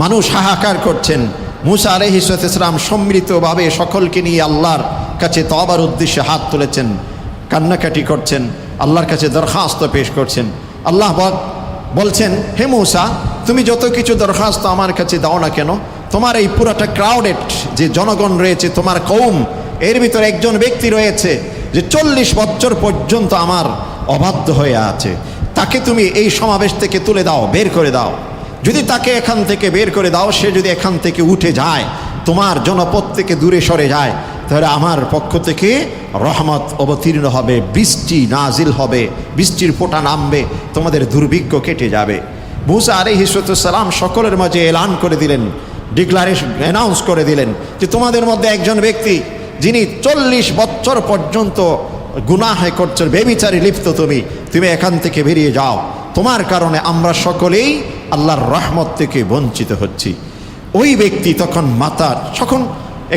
মানুষ হাহাকার করছেন, মূসা আলাইহিস সালাম সম্মিলিতভাবে সকলকে নিয়ে আল্লাহর কাছে তওবার উদ্দেশ্যে হাত তুলেছেন, কান্নাকাটি করছেন, আল্লাহর কাছে দরখাস্ত পেশ করছেন। আল্লাহ বলছেন, হে মূসা, তুমি যত কিছু দরখাস্ত আমার কাছে দাও না কেন, তোমার এই পুরাটা ক্রাউডেড যে জনগণ রয়েছে, তোমার কওম, এর ভিতরে একজন ব্যক্তি রয়েছে যে 40 বছর পর্যন্ত আমার অবাধ্য হয়ে আছে, তাকে তুমি এই সমাবেশ থেকে তুলে দাও, বের করে দাও। যদি তাকে এখান থেকে বের করে দাও, সে যদি এখান থেকে উঠে যায়, তোমার জনপদ থেকে দূরে সরে যায়, তাহলে আমার পক্ষ থেকে রহমত অবতীর্ণ হবে, বৃষ্টি নাজিল হবে, বৃষ্টির ফোঁটা নামবে, তোমাদের দুর্ভিক্ষ কেটে যাবে। মূসা আলাইহিস সালাম সকলের মাঝে এলান করে দিলেন, ডিক্লারেশন অ্যানাউন্স করে দিলেন যে তোমাদের মধ্যে একজন ব্যক্তি যিনি 40 বছর পর্যন্ত গুনাহে করছো, বেবিচারে লিপ্ত, তুমি এখান থেকে বেরিয়ে যাও, তোমার কারণে আমরা সকলেই আল্লাহর রহমত থেকে বঞ্চিত হচ্ছি। ওই ব্যক্তি তখন তখন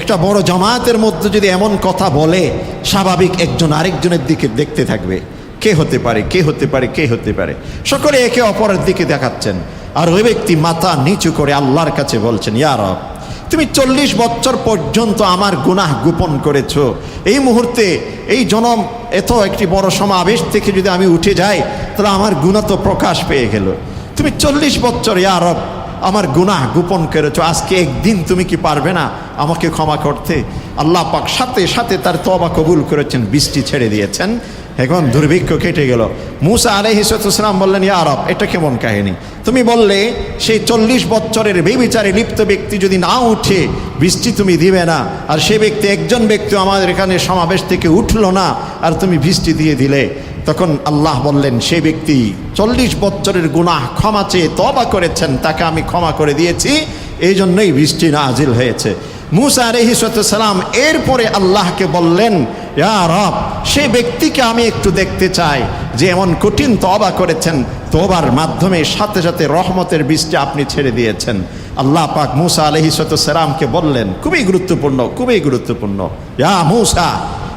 একটা বড় জামায়াতের মধ্যে যদি এমন কথা বলে, স্বাভাবিক একজন আরেকজনের দিকে দেখতে থাকবে, কে হতে পারে, কে হতে পারে, কে হতে পারে, সকলে একে অপরের দিকে দেখাচ্ছেন। আর ওই ব্যক্তি মাথা নিচু করে আল্লাহর কাছে বলছেন, ইয়া রব, তুমি 40 বছর পর্যন্ত আমার গুনাহ গোপন করেছ, এই মুহূর্তে এই জনম এত একটি বড় সমাবেশ থেকে যদি আমি উঠে যাই, তাহলে আমার গুনাহ তো প্রকাশ পেয়ে গেল। তুমি 40 বছর ইয়া রব আমার গুনাহ গোপন করেছ, আজকে একদিন তুমি কি পারবে না আমাকে ক্ষমা করতে? আল্লাহ পাক সাথে সাথে তার তওবা কবুল করেছেন, বৃষ্টি ছেড়ে দিয়েছেন, এখন দুর্ভিক্ষ কেটে গেল। মূসা আলাইহিস সালাম বললেন, ইয়া রব, এটা কেমন কাহিনী? তুমি বললে সেই 40 বছরের বেবিচারে লিপ্ত ব্যক্তি যদি না উঠে বৃষ্টি তুমি দিবে না, আর সে ব্যক্তি, একজন ব্যক্তি আমাদের এখানে সমাবেশ থেকে উঠলো না, আর তুমি বৃষ্টি দিয়ে দিলে। তখন আল্লাহ বললেন, সেই ব্যক্তি 40 বছরের গুনাহ ক্ষমা চেয়ে তওবা করেছেন, তাকে আমি ক্ষমা করে দিয়েছি, এই জন্যই বৃষ্টি নাজিল হয়েছে। মূসা আলাইহিস সালাম এরপরে আল্লাহকে বললেন, ইয়া রব, সেই ব্যক্তিকে আমি একটু দেখতে চাই যে এমন কঠিন তওবা করেছেন, তওবার মাধ্যমে সাথে সাথে রহমতের বৃষ্টি আপনি ছেড়ে দিয়েছেন। আল্লাহ পাক মূসা আলাইহিস সালামকে বললেন, খুবই গুরুত্বপূর্ণ, খুবই গুরুত্বপূর্ণ, ইয়া মূসা,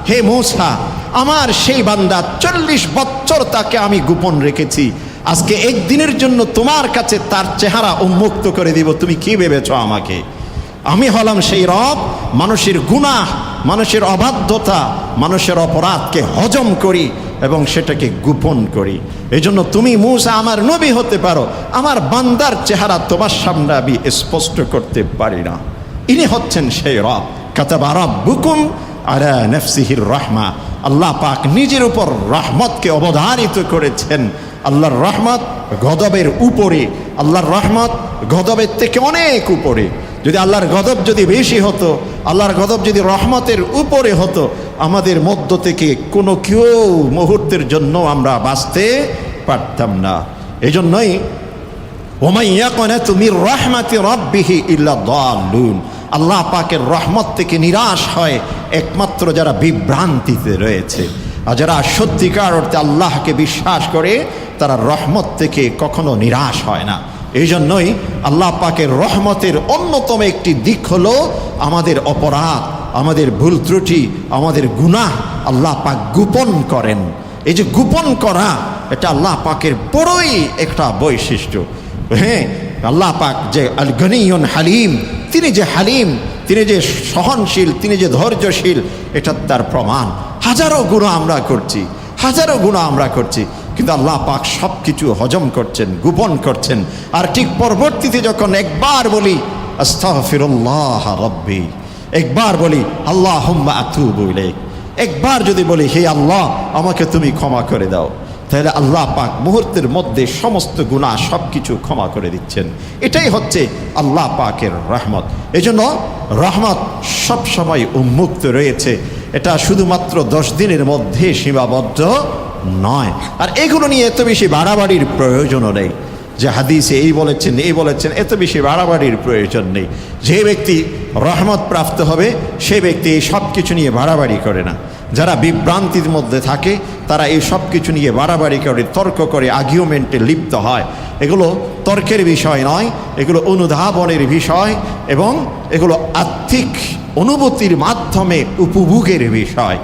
হে মূসা, আমার সেই বান্দা 40 বছর তাকে আমি গোপন রেখেছি, আজকে একদিনের জন্য তোমার কাছে তার চেহারা উন্মুক্ত করে দিব, তুমি কি ভেবেছ আমাকে? আমি হলাম সেই রব, মানুষের গুনাহ, মানুষের অবাধ্যতা, মানুষের অপরাধকে হজম করি এবং সেটাকে গোপন করি। এই জন্য তুমি মূসা আমার নবী হতে পারো, আমার বান্দার চেহারা তোমার সামনে আমি স্পষ্ট করতে পারি না। ইনি হচ্ছেন সেই রব। কাতাবা রাব্বুকুম আলা নাফসিহির রাহমা, আল্লাহ পাক নিজের উপর রহমতকে অবধারিত করেছেন। আল্লাহর রহমত গজবের উপরে, আল্লাহর রহমত গজবের থেকে অনেক উপরে। যদি আল্লাহর গজব যদি বেশি হতো, আল্লাহর গজব যদি রহমতের উপরে হতো, আমাদের মধ্য থেকে কোনো কেউ মুহূর্তের জন্য আমরা বাঁচতে পারতাম না। এই জন্যই ওমাই ইয়াকুনাতু মির রাহমাতি রাব্বিহি ইল্লা দাল্লুন, আল্লাহ পাকের রহমত থেকে নিরাশ হয় একমাত্র যারা বিভ্রান্তিতে রয়েছে। আর যারা সত্যিকার অর্থে আল্লাহকে বিশ্বাস করে তারা রহমত থেকে কখনো নিরাশ হয় না। এই জন্যই আল্লাহ পাকের রহমতের অন্যতম একটি দিক হলো আমাদের অপরাধ, আমাদের ভুল ত্রুটি, আমাদের গুনাহ আল্লাহ পাক গোপন করেন। এই যে গোপন করা, এটা আল্লাহ পাকের বড়ই একটা বৈশিষ্ট্য। হ্যাঁ, আল্লাহ পাক যে আল গনিয়ুন হালিম, তিনি যে হালিম, তিনি যে সহনশীল, তিনি যে ধৈর্যশীল, এটা তার প্রমাণ। হাজারো গুনাহ আমরা করছি, হাজারো গুনাহ আমরা করছি, কিন্তু আল্লাহ পাক সব কিছু হজম করছেন, গোপন করছেন। আর ঠিক পরবর্তীতে যখন একবার বলি আস্তাগফিরুল্লাহ রাব্বি, একবার বলি আল্লাহুম্মা আতুবু ইলাইক, একবার যদি বলি হে আল্লাহ আমাকে তুমি ক্ষমা করে দাও, তাহলে আল্লাহ পাক মুহূর্তের মধ্যে সমস্ত গুনাহ সব কিছু ক্ষমা করে দিচ্ছেন। এটাই হচ্ছে আল্লাহ পাকের রহমত। এই জন্য রহমত সবসময় উন্মুক্ত রয়েছে, এটা শুধুমাত্র 10 দিনের মধ্যে সীমাবদ্ধ নয়। আর এগুলো নিয়ে এত বেশি বাড়াবাড়ির প্রয়োজনও নেই, যে হাদিসে এই বলেছেন এই বলেছেন, এত বেশি বাড়াবাড়ির প্রয়োজন নেই। যে ব্যক্তি রহমত প্রাপ্ত হবে সে ব্যক্তি এই সব কিছু নিয়ে বাড়াবাড়ি করে না। যারা বিভ্রান্তির মধ্যে থাকে তারা এই সব কিছু নিয়ে বাড়াবাড়ি করে, তর্ক করে, আর্গুমেন্টে লিপ্ত হয়। এগুলো তর্কের বিষয় নয়, এগুলো অনুধাবনের বিষয় এবং এগুলো আত্মিক অনুভূতির মাধ্যমে উপভোগের বিষয়।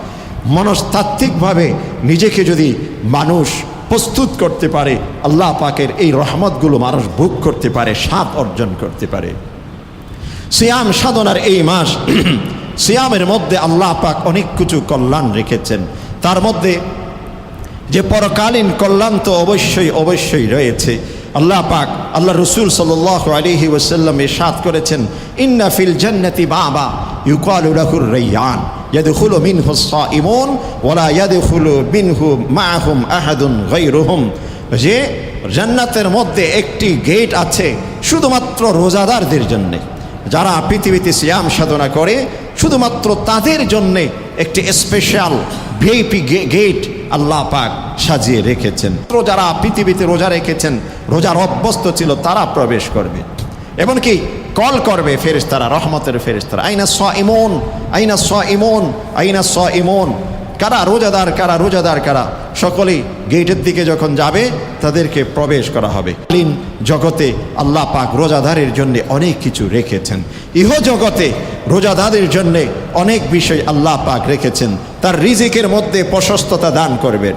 মনস্তাত্ত্বিকভাবে নিজেকে যদি মানুষ প্রস্তুত করতে পারে, আল্লাহ পাকের এই রহমতগুলো মানুষ ভোগ করতে পারে, স্বাদ অর্জন করতে পারে। সিয়াম সাধনার এই মাস, সিয়ামের মধ্যে আল্লাহ পাক অনেক কিছু কল্যাণ রেখেছেন। তার মধ্যে যে পরকালীন কল্যাণ তো অবশ্যই অবশ্যই রয়েছে। আল্লাহ পাক, আল্লাহ রসুল সাল্লাল্লাহু আলাইহি ওয়াসাল্লাম ইরশাদ করেছেন, ইন্না ফিল জান্নাতি বাবা ইউকালু লাহুর রায়্যান ইয়াদখুলু মিনহু সাইমুন ওয়া লা ইয়াদখুলু মিনহু মাআহুম আহাদুন গায়রুহুম, যে জান্নাতের মধ্যে একটি গেট আছে শুধুমাত্র রোজাদারদের জন্য। যারা পৃথিবীতে সিয়াম সাধনা করে শুধুমাত্র তাদের জন্যে একটি স্পেশাল ভিআইপি গেট আল্লাহ পাক সাজিয়ে রেখেছেন। যারা পৃথিবীতে রোজা রেখেছেন, রোজার অভ্যস্ত ছিল, তারা প্রবেশ করবে। এমনকি কল করবে ফেরেশতারা, রহমতের ফেরেশতারা, আইনা সাইমুন আইনা সাইমুন আইনা সাইমুন, কারা রোজাদার, কারা রোজাদার, কারা। সকলেই গেটের দিকে যখন যাবে তাদেরকে প্রবেশ করা হবে। জগতে আল্লাহ পাক রোজাদারের জন্য অনেক কিছু রেখেছেন। ইহ জগতে রোজাদারের জন্য অনেক বিষয় আল্লাহ পাক রেখেছেন। তার রিজিকের মধ্যে প্রশস্ততা দান করবেন,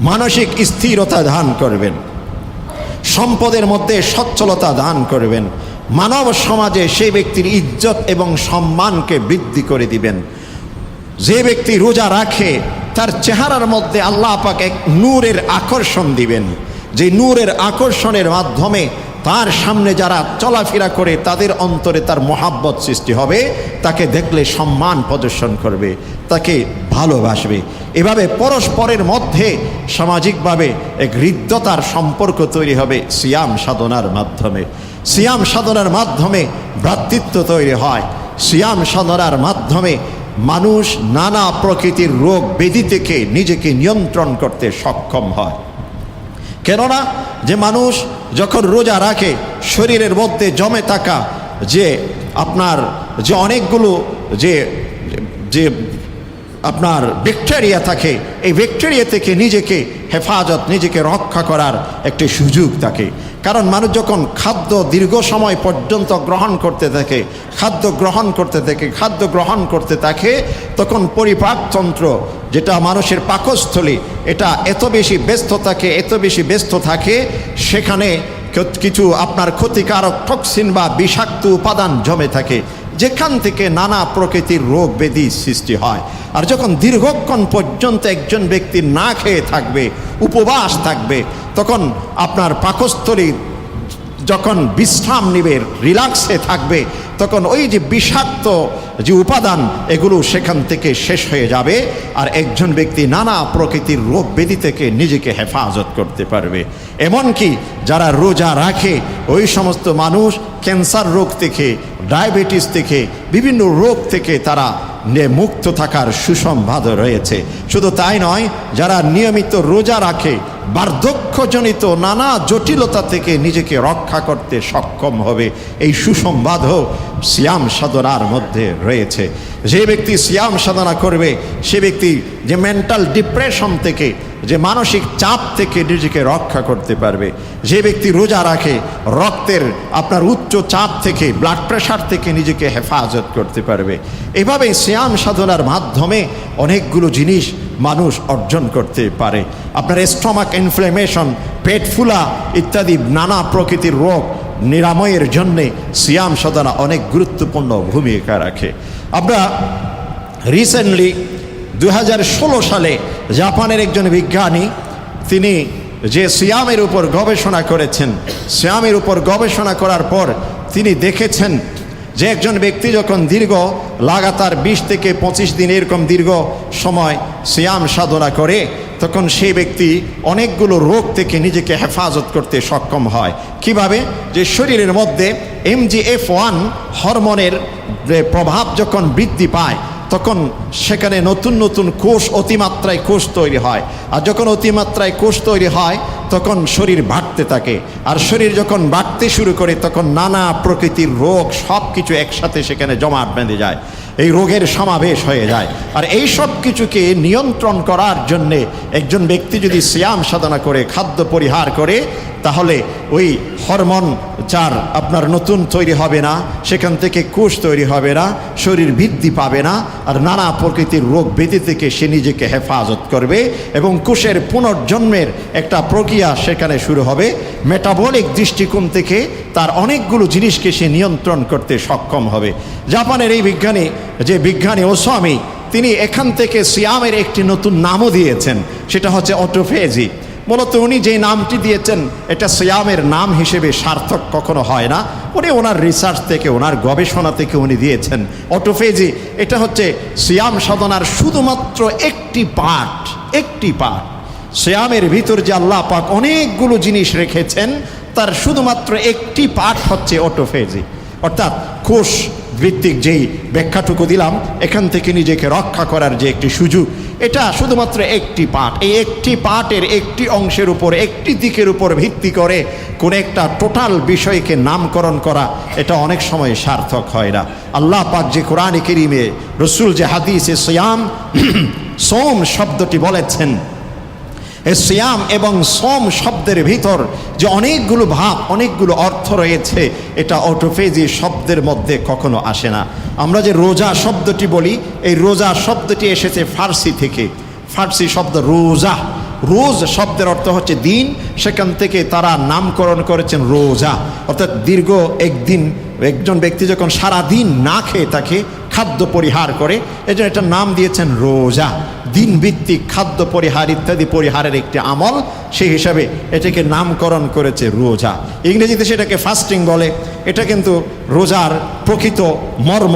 মানসিক স্থিরতা দান করবেন, সম্পদের মধ্যে সচ্ছলতা দান করবেন, মানব সমাজে সেই ব্যক্তির ইজ্জত এবং সম্মানকে বৃদ্ধি করে দিবেন। যে ব্যক্তি রোজা রাখে তার চেহারার মধ্যে আল্লাহ পাক এক নূরের আকর্ষণ দিবেন, যে নূরের আকর্ষণের মাধ্যমে তার সামনে যারা চলাফেরা করে তাদের অন্তরে তার মহাব্বত সৃষ্টি হবে, তাকে দেখলে সম্মান প্রদর্শন করবে, তাকে ভালোবাসবে। এভাবে পরস্পরের মধ্যে সামাজিকভাবে এক হৃদ্যতার সম্পর্ক তৈরি হবে সিয়াম সাধনার মাধ্যমে। সিয়াম সাধনার মাধ্যমে ভ্রাতৃত্ব তৈরি হয়। সিয়াম সাধনার মাধ্যমে মানুষ নানা প্রকৃতির রোগ ব্যাধি থেকে নিজেকে নিয়ন্ত্রণ করতে সক্ষম হয়। কেননা যে মানুষ যখন রোজা রাখে শরীরের মধ্যে জমে থাকা যে আপনার যে অনেকগুলো যে যে আপনার ব্যাকটেরিয়া থাকে, এই ব্যাকটেরিয়া থেকে নিজেকে হেফাজত, নিজেকে রক্ষা করার একটি সুযোগ থাকে। কারণ মানুষ যখন খাদ্য দীর্ঘ সময় পর্যন্ত গ্রহণ করতে থাকে, খাদ্য গ্রহণ করতে থাকে, তখন পরিপাকতন্ত্র যেটা মানুষের পাকস্থলী, এটা এত বেশি ব্যস্ত থাকে, সেখানে কিছু আপনার ক্ষতিকারক টক্সিন বা বিষাক্ত উপাদান জমে থাকে, যেখান থেকে নানা প্রকৃতির রোগ ব্যাধি সৃষ্টি হয়। আর যখন দীর্ঘক্ষণ পর্যন্ত একজন ব্যক্তি না খেয়ে থাকবে, উপবাস থাকবে, তখন আপনার পাকস্থলী যখন বিশ্রাম নিবে, রিল্যাক্সে থাকবে, তখন ওই যে বিষাক্ত যে উপাদান এগুলো সেখান থেকে শেষ হয়ে যাবে, আর একজন ব্যক্তি নানা প্রকৃতির রোগ ব্যাধি থেকে নিজেকে হেফাজত করতে পারবে। এমনকি যারা রোজা রাখে ওই সমস্ত মানুষ ক্যান্সার রোগ থেকে, ডায়াবেটিস থেকে, বিভিন্ন রোগ থেকে তারা মুক্ত থাকার সুসংবাদ রয়েছে। শুধু তাই নয়, যারা নিয়মিত রোজা রাখে বার্ধক্যজনিত নানা জটিলতা থেকে নিজেকে রক্ষা করতে সক্ষম হবে, এই সুসংবাদও সিয়াম সাধনার মধ্যে রয়েছে। যে ব্যক্তি সিয়াম সাধনা করবে সে ব্যক্তি যে মেন্টাল ডিপ্রেশন থেকে, যে মানসিক চাপ থেকে নিজেকে রক্ষা করতে পারবে। যে ব্যক্তি রোজা রাখে রক্তের আপনার উচ্চ চাপ থেকে, ব্লাড প্রেশার থেকে নিজেকে হেফাজত করতে পারবে। এভাবে সিয়াম সাধনার মাধ্যমে অনেকগুলো জিনিস মানুষ অর্জন করতে পারে। আপনার স্টমাক ইনফ্লেমেশন, পেট ফুলা ইত্যাদি নানা প্রকৃতির রোগ নিরাময়ের জন্যে সিয়াম সাধনা অনেক গুরুত্বপূর্ণ ভূমিকা রাখে। আমরা রিসেন্টলি 2016 সালে জাপানের একজন বিজ্ঞানী, তিনি যে সিয়ামের উপর গবেষণা করেছেন, সিয়ামের উপর গবেষণা করার পর তিনি দেখেছেন যে একজন ব্যক্তি যখন দীর্ঘ লাগাতার 20 থেকে 25 দিন এরকম দীর্ঘ সময় সিয়াম সাধনা করে, তখন সেই ব্যক্তি অনেকগুলো রোগ থেকে নিজেকে হেফাজত করতে সক্ষম হয়। কিভাবে? যে শরীরের মধ্যে MGF1 হরমোনের প্রভাব যখন বৃদ্ধি পায়, তখন সেখানে নতুন নতুন কোষ, অতিমাত্রায় কোষ তৈরি হয়। আর যখন অতিমাত্রায় কোষ তৈরি হয় তখন শরীর বাড়তে থাকে, আর শরীর যখন বাড়তে শুরু করে তখন নানা প্রকৃতির রোগ সব কিছু একসাথে সেখানে জমাট বেঁধে যায়, এই রোগের সমাবেশ হয়ে যায়। আর এই সব কিছুকে নিয়ন্ত্রণ করার জন্যে একজন ব্যক্তি যদি সিয়াম সাধনা করে, খাদ্য পরিহার করে, তাহলে ওই হরমোন যার আপনার নতুন তৈরি হবে না, সেখান থেকে কোষ তৈরি হবে না, শরীর বৃদ্ধি পাবে না, আর নানা প্রকৃতির রোগ ব্যাধি থেকে সে নিজেকে হেফাজত করবে, এবং কোষের পুনর্জন্মের একটা প্রক্রিয়া সেখানে শুরু হবে। মেটাবলিক দৃষ্টিকোণ থেকে তার অনেকগুলো জিনিসকে সে নিয়ন্ত্রণ করতে সক্ষম হবে। জাপানের এই বিজ্ঞানী ওসামি, তিনি এখান থেকে সিয়ামের একটি নতুন নামও দিয়েছেন, সেটা হচ্ছে অটোফেজি। মূলত উনি যে নামটি দিয়েছেন এটা সিয়ামের নাম হিসেবে সার্থক কখনো হয় না। উনি ওনার রিসার্চ থেকে, ওনার গবেষণা থেকে উনি দিয়েছেন অটোফেজি। এটা হচ্ছে সিয়াম সাধনার শুধুমাত্র একটি পার্ট। সিয়ামের ভিতর যে আল্লাহ পাক অনেকগুলো জিনিস রেখেছেন, তার শুধুমাত্র একটি পার্ট হচ্ছে অটোফেজি, অর্থাৎ কোষ ভিত্তিক যেই ব্যাখ্যাটুকু দিলাম, এখান থেকে নিজেকে রক্ষা করার যে একটি সুযোগ, এটা শুধুমাত্র একটি পার্ট। এই একটি পার্টের একটি অংশের উপর, একটি দিকের উপর ভিত্তি করে কোন একটা টোটাল বিষয়কে নামকরণ করা, এটা অনেক সময় সার্থক হয় না। আল্লাহ পাক যে কোরআনে কারীমে, রসুল যে হাদিসে সোম শব্দটি বলেছেন, সিয়াম এবং সোম শব্দের ভিতর যে অনেকগুলো ভাব, অনেকগুলো অর্থ রয়েছে, এটা অটোফেজি শব্দের মধ্যে কখনো আসে না। আমরা যে রোজা শব্দটি বলি, এই রোজা শব্দটি এসেছে ফার্সি থেকে। ফার্সি শব্দ রোজা, রোজ শব্দের অর্থ হচ্ছে দিন, সেখান থেকে তারা নামকরণ করেছেন রোজা, অর্থাৎ দীর্ঘ একদিন একজন ব্যক্তি যখন সারা দিন না খেয়ে থাকে, খাদ্য পরিহার করে, এজন্য এটা নাম দিয়েছেন রোজা। দিনভিত্তিক খাদ্য পরিহার ইত্যাদি পরিহারের একটি আমল, সেই হিসাবে এটাকে নামকরণ করেছে রোজা। ইংরেজিতে সেটাকে ফাস্টিং বলে। এটা কিন্তু রোজার প্রকৃত মর্ম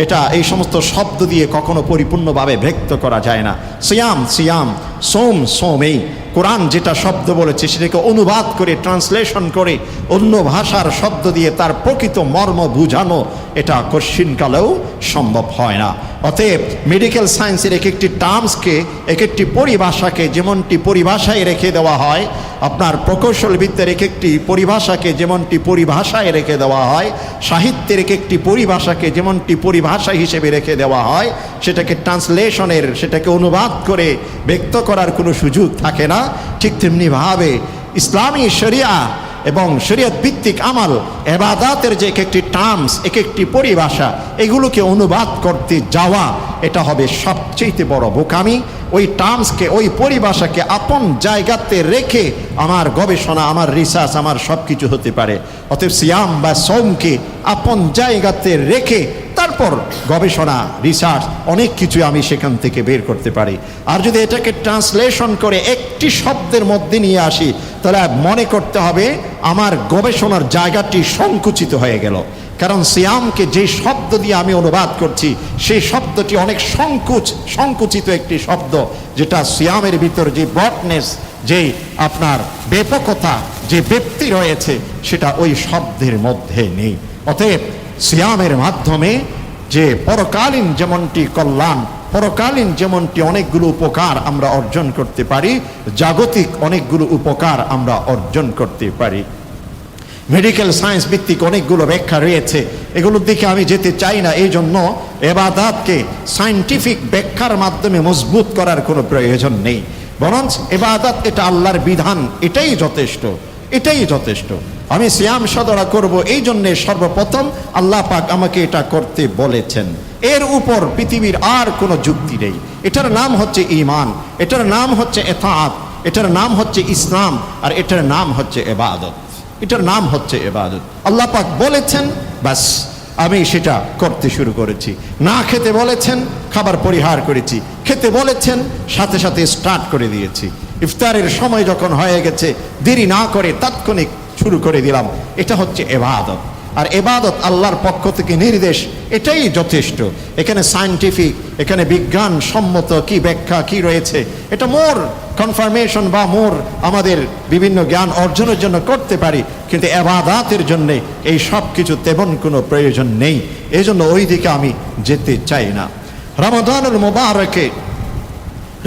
এটা এই সমস্ত শব্দ দিয়ে কখনো পরিপূর্ণভাবে ব্যক্ত করা যায় না। সিয়াম সিয়াম, সোম সোম, এই কোরআন যেটা শব্দ বলেছে সেটাকে অনুবাদ করে, ট্রান্সলেশন করে অন্য ভাষার শব্দ দিয়ে তার প্রকৃত মর্ম বুঝানো, এটা কশ্চিনকালেও সম্ভব হয় না। অতএব মেডিকেল সায়েন্সের এক একটি টার্মসকে, এক একটি পরিভাষাকে যেমনটি পরিভাষায় রেখে দেওয়া হয়, আপনার প্রকৌশলবিদ্যার এক একটি পরিভাষাকে যেমনটি পরিভাষায় রেখে দেওয়া হয়, সাহিত্যের এক একটি পরিভাষাকে যেমনটি পরিভাষা হিসেবে রেখে দেওয়া হয়, সেটাকে ট্রান্সলেশনের, সেটাকে অনুবাদ করে ব্যক্ত করার কোনো সুযোগ থাকে না। ঠিক তেমনিভাবে ইসলামী শরিয়া এবং শরীয়ত ভিত্তিক আমল, ইবাদতের যে এক একটি টার্মস, এক একটি পরিভাষা, এগুলোকে অনুবাদ করতে যাওয়া, এটা হবে সবচেয়ে বড় বোকামি। ওই টার্মসকে, ওই পরিভাষাকে আপন জায়গাতে রেখে আমার গবেষণা, আমার রিসার্চ, আমার সব কিছু হতে পারে। অতএব সিয়াম বা সোমকে আপন জায়গাতে রেখে তারপর গবেষণা রিসার্চ অনেক কিছু আমি সেখান থেকে বের করতে পারি। আর যদি এটাকে ট্রান্সলেশন করে একটি শব্দের মধ্যে নিয়ে আসি, তাহলে মনে করতে হবে আমার গবেষণার জায়গাটি সংকুচিত হয়ে গেল। কারণ সিয়ামকে যে শব্দ দিয়ে আমি অনুবাদ করছি সেই শব্দটি অনেক সংকুচিত একটি শব্দ, যেটা সিয়ামের ভিতর যে ব্রডনেস, যে আপনার ব্যাপকতা, যে ব্যক্তি রয়েছে, সেটা ওই শব্দের মধ্যে নেই। অতএব সিয়ামের মাধ্যমে যে পরকালীন যেমনটি কল্যাণ, পরকালীন যেমনটি অনেকগুলো উপকার আমরা অর্জন করতে পারি, জাগতিক অনেকগুলো উপকার আমরা অর্জন করতে পারি। মেডিকেল সায়েন্স ভিত্তিক অনেকগুলো ব্যাখ্যা রয়েছে, এগুলোর দিকে আমি যেতে চাই না। এই জন্য ইবাদতকে সায়েন্টিফিক ব্যাখ্যার মাধ্যমে মজবুত করার কোনো প্রয়োজন নেই, বরঞ্চ ইবাদত এটা আল্লাহর বিধান, এটাই যথেষ্ট, এটাই যথেষ্ট। আমি সিয়াম সাধনা করব এই জন্যে সর্বপ্রথম আল্লাহ পাক আমাকে এটা করতে বলেছেন, এর উপর পৃথিবীর আর কোনো যুক্তি নেই। এটার নাম হচ্ছে ঈমান, এটার নাম হচ্ছে ইতাআত, এটার নাম হচ্ছে ইসলাম, আর এটার নাম হচ্ছে ইবাদত, এটার নাম হচ্ছে ইবাদত। আল্লাহ পাক বলেছেন, বাস আমি সেটা করতে শুরু করেছি। না খেতে বলেছেন, খাবার পরিহার করেছি। খেতে বলেছেন, সাথে সাথে স্টার্ট করে দিয়েছি। ইফতারের সময় যখন হয়ে গেছে, দেরি না করে তাৎক্ষণিক শুরু করে দিলাম। এটা হচ্ছে ইবাদত। আর ইবাদত আল্লাহর পক্ষ থেকে নির্দেশ, এটাই যথেষ্ট। এখানে সায়েন্টিফিক, এখানে বিজ্ঞান সম্মত কি ব্যাখ্যা কি রয়েছে, এটা মোর কনফার্মেশন বা মোর আমাদের বিভিন্ন জ্ঞান অর্জনের জন্য করতে পারি, কিন্তু ইবাদতের জন্য এই সব কিছু তেমন কোনো প্রয়োজন নেই। এই জন্য ওই দিকে আমি যেতে চাই না। রমাদানুল মুবারকে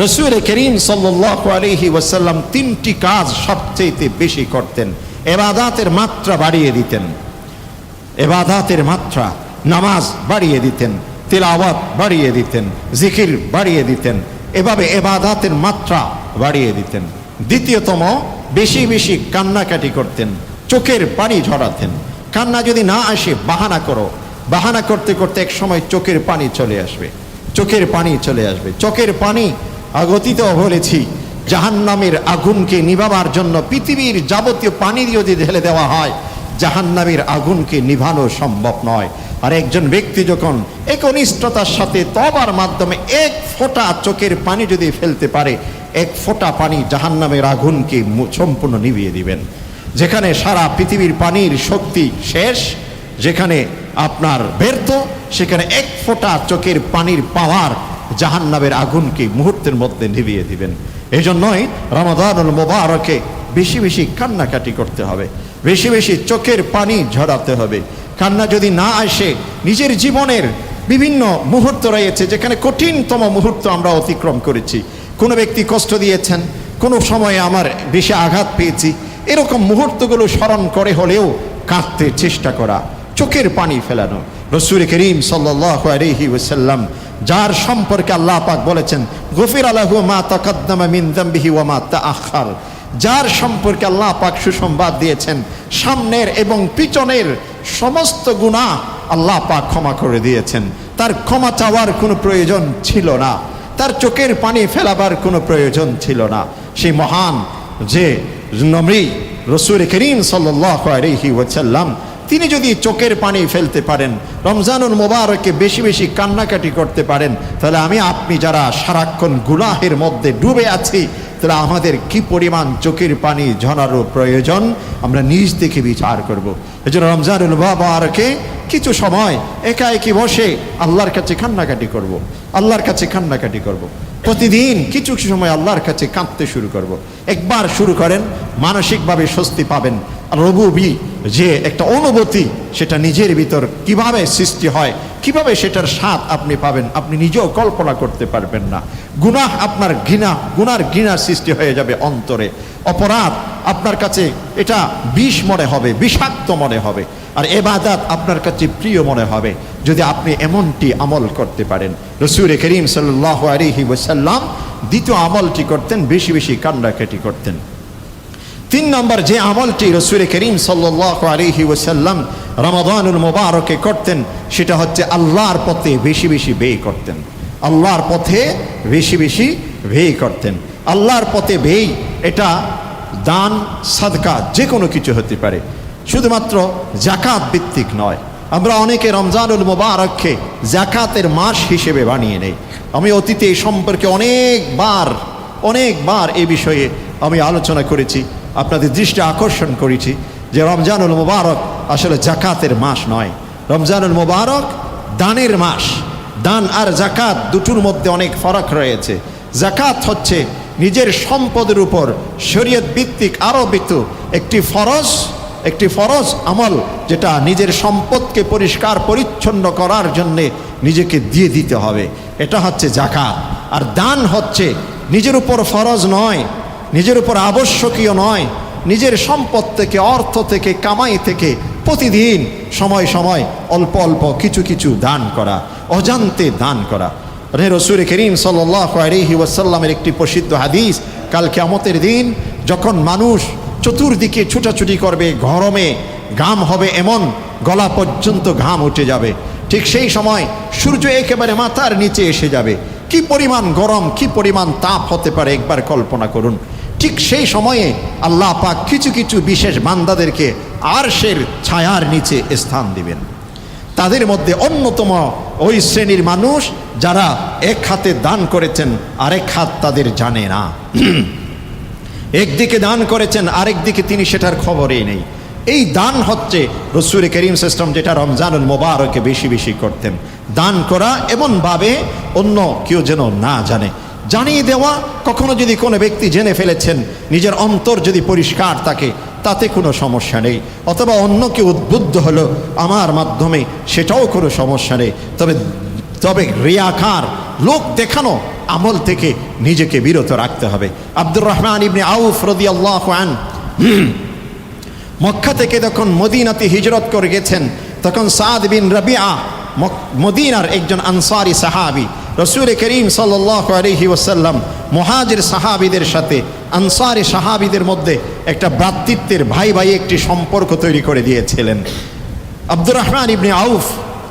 রাসূল করিম সাল্লাল্লাহু আলাইহি ওয়াসাল্লাম তিনটি কাজ সবচেয়ে বেশি করতেন। ইবাদতের মাত্রা বাড়িয়ে দিতেন, ইবাদতের মাত্রা, নামাজ বাড়িয়ে দিতেন, তিলাওয়াত বাড়িয়ে দিতেন, জিকির বাড়িয়ে দিতেন, এভাবে ইবাদতের মাত্রা বাড়িয়ে দিতেন। দ্বিতীয়তম, বেশি বেশি কান্নাকাটি করতেন, চোখের পানি ঝরাতেন। কান্না যদি না আসে বাহানা করো, বাহানা করতে করতে এক সময় চোখের পানি চলে আসবে, চোখের পানি চলে আসবে। চোখের পানি অতীতেও বলেছি, জাহান্নামের আগুনকে নিভাবার জন্য পৃথিবীর যাবতীয় পানি যদি ঢেলে দেওয়া হয়, জাহান্নামের আগুনকে নিভানো সম্ভব নয়। আর একজন ব্যক্তি যখন একনিষ্ঠতার সাথে তওবার মাধ্যমে এক ফোঁটা চোখের পানি যদি ফেলতে পারে, এক ফোঁটা পানি জাহান্নামের আগুনকে সম্পূর্ণ নিভিয়ে দিবেন। যেখানে সারা পৃথিবীর পানির শক্তি শেষ, যেখানে আপনার ব্যর্থ, সেখানে এক ফোঁটা চোখের পানির পাওয়ার জাহান্নামের আগুনকে মুহূর্তের মধ্যে নিভিয়ে দিবেন। এই জন্যই রমাদানুল মুবারকে বেশি বেশি কান্নাকাটি করতে হবে, বেশি বেশি চোখের পানি ঝরাতে হবে। কান্না যদি না আসে, নিজের জীবনের বিভিন্ন মুহূর্ত রয়েছে যেখানে কঠিনতম মুহূর্ত আমরা অতিক্রম করেছি, কোনো ব্যক্তি কষ্ট দিয়েছেন, কোনো সময়ে আমার বেশি আঘাত পেয়েছি, এরকম মুহূর্তগুলো স্মরণ করে হলেও কাঁদতে চেষ্টা করা, চোখের পানি ফেলানো। রাসূল করিম সাল্লাল্লাহু আলাইহি ওয়াসাল্লাম যার সম্পর্কে আল্লাহ পাক বলেছেন, গফির লাহু মা তাকাদ্দামা মিন যামবিহি ওয়া মা তাআখার, যার সম্পর্কে আল্লাহ পাক সুসংবাদ দিয়েছেন, সামনের এবং পিছনের সমস্ত গুনাহ আল্লাহ পাক ক্ষমা করে দিয়েছেন। তার ক্ষমা চাওয়ার কোনো প্রয়োজন ছিল না, তার চোখের পানি ফেলাবার কোনো প্রয়োজন ছিল না। সেই মহান যে নবী রাসূল করিম সাল্লাল্লাহু আলাইহি ওয়াসাল্লাম, তিনি যদি চোখের পানি ফেলতে পারেন, রমজানুল মুবারকে বেশি বেশি কান্নাকাটি করতে পারেন, তাহলে আমি আপনি যারা সারাক্ষণ গুনাহের মধ্যে ডুবে আছি, তাহলে আমাদের কি পরিমাণ চোখের পানি ঝরারও প্রয়োজন আমরা নিজ থেকে বিচার করব। এই জন্য রমজানুল মুবারকে কিছু সময় একা একই বসে আল্লাহর কাছে কান্নাকাটি করব, আল্লাহর কাছে কান্নাকাটি করব। প্রতিদিন কিছু কিছু সময় আল্লাহর কাছে কাঁদতে শুরু করব। একবার শুরু করেন, মানসিকভাবে স্বস্তি পাবেন। রবুবি যে একটা অনুভূতি, সেটা নিজের ভিতর কিভাবে সৃষ্টি হয়, কিভাবে সেটার স্বাদ আপনি পাবেন, আপনি নিজেও কল্পনা করতে পারবেন না। গুনাহ আপনার গুনার ঘৃণার সৃষ্টি হয়ে যাবে অন্তরে। অপরাধ আপনার কাছে এটা বিষ মনে হবে, বিষাক্ত মনে হবে। আর ইবাদত আপনার কাছে প্রিয় মনে হবে যদি আপনি এমনটি আমল করতে পারেন। রাসূল করিম সাল্লাল্লাহু আলাইহি ওয়াসাল্লাম দ্বিতীয় আমলটি করতেন, বেশি বেশি কান্নাকাটি করতেন। 3 নম্বর যে আমলটি রাসূল করিম সাল্লাল্লাহু আলাইহি ওয়াসাল্লাম রমাদানুল মুবারকে করতেন, সেটা হচ্ছে আল্লাহর পথে বেশি বেশি ব্যয় করতেন। আল্লাহর পথে বেশি বেশি ব্যয় করতেন। আল্লাহর পথে ব্যয় এটা দান, সাদকা, যে কোনো কিছু হতে পারে, শুধুমাত্র যাকাত ভিত্তিক নয়। আমরা অনেকে রমজানুল মুবারককে যাকাতের মাস হিসেবে বানিয়ে নেই। আমি অতীতে এই সম্পর্কে অনেকবার এই বিষয়ে আমি আলোচনা করেছি, আপনাদের দৃষ্টি আকর্ষণ করেছি যে রমজানুল মুবারক আসলে যাকাতের মাস নয়। রমজানুল মুবারক দানের মাস। দান আর যাকাত দুটোর মধ্যে অনেক ফারাক রয়েছে। যাকাত হচ্ছে নিজের সম্পদের উপর শরীয়ত ভিত্তিক আরোপিত একটি ফরজ আমল, যেটা নিজের সম্পদকে পরিষ্কার পরিচ্ছন্ন করার জন্যে নিজেকে দিয়ে দিতে হবে, এটা হচ্ছে যাকাত। আর দান হচ্ছে নিজের উপর ফরজ নয়, নিজের উপর আবশ্যকীয় নয়, নিজের সম্পদ থেকে, অর্থ থেকে, কামাই থেকে প্রতিদিন সময় সময় অল্প অল্প কিছু কিছু দান করা, অজান্তে দান করা। রাসূল করিম সাল্লাল্লাহু আলাইহি ওয়াসাল্লামের একটি প্রসিদ্ধ হাদিস, কাল কিয়ামতের দিন যখন মানুষ চতুর্দিকে ছুটাছুটি করবে, গরমে ঘাম হবে এমন গলা পর্যন্ত ঘাম উঠে যাবে, ঠিক সেই সময় সূর্য একেবারে মাথার নিচে এসে যাবে। কি পরিমাণ গরম, কি পরিমাণ তাপ হতে পারে একবার কল্পনা করুন। ঠিক সেই সময়ে আল্লাহ পাক কিছু কিছু বিশেষ বান্দাদেরকে আরশের ছায়ার নিচে স্থান দিবেন। তাদের মধ্যে অন্যতম ওই শ্রেণীর মানুষ যারা এক হাতে দান করেছেন, আরেক হাত তাদের জানে না। একদিকে দান করেছেন, আরেক দিকে তিনি সেটার খবরই নেই। এই দান হচ্ছে রাসূল করিম সাল্লাল্লাহু আলাইহি ওয়াসাল্লাম যেটা রমজানুল মুবারকে বেশি বেশি করতেন, দান করা এমনভাবে অন্য কেউ যেন না জানে, জানিয়ে দেওয়া। কখনো যদি কোনো ব্যক্তি জেনে ফেলেছেন, নিজের অন্তর যদি পরিষ্কার থাকে, তাতে কোনো সমস্যা নেই, অথবা অন্য কেউ উদ্বুদ্ধ হলো আমার মাধ্যমে, সেটাও কোনো সমস্যা নেই। তবে রিয়াকার, লোক দেখানো আমল থেকে নিজেকে বিরত রাখতে হবে। আব্দুর রহমান ইবনে আউফ রাদিয়াল্লাহু আনহু মক্কা থেকে যখন মদিনাতে হিজরত করে গেছেন, তখন সাদ বিন রাবিআ মদিনার একজন আনসারি সাহাবী, রাসূল করিম সাল্লাল্লাহু আলাইহি ওয়াসাল্লাম মুহাজির সাহাবীদের সাথে আনসারি সাহাবীদের মধ্যে একটা ভ্রাতৃত্বের ভাই ভাই একটি সম্পর্ক তৈরি করে দিয়েছিলেন। আব্দুর রহমান ইবনে আউফ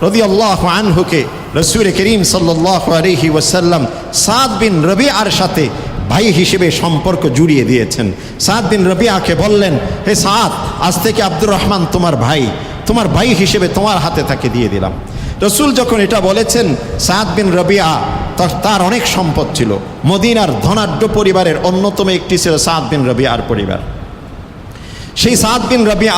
রাদিয়াল্লাহু আনহুকে রাসূল করিম সাল্লাল্লাহু আলাইহি ওয়াসাল্লাম সাদ বিন রাবিআর সাথে ভাই হিসেবে সম্পর্ক জুড়িয়ে দিয়েছেন। সাদ বিন রাবিআকে বললেন, হে সাদ, আজ থেকে আব্দুর রহমান তোমার ভাই হিসেবে তোমার হাতে তাকে দিয়ে দিলাম। রাসূল যখন এটা বলেছেন, সাদ বিন রাবিআ তার অনেক সম্পদ ছিল। মদিনার ধনাঢ্য পরিবারের অন্যতম একটি ছিল সাদ বিন রাবিআর পরিবার। সেই সাদ বিন রাবিআ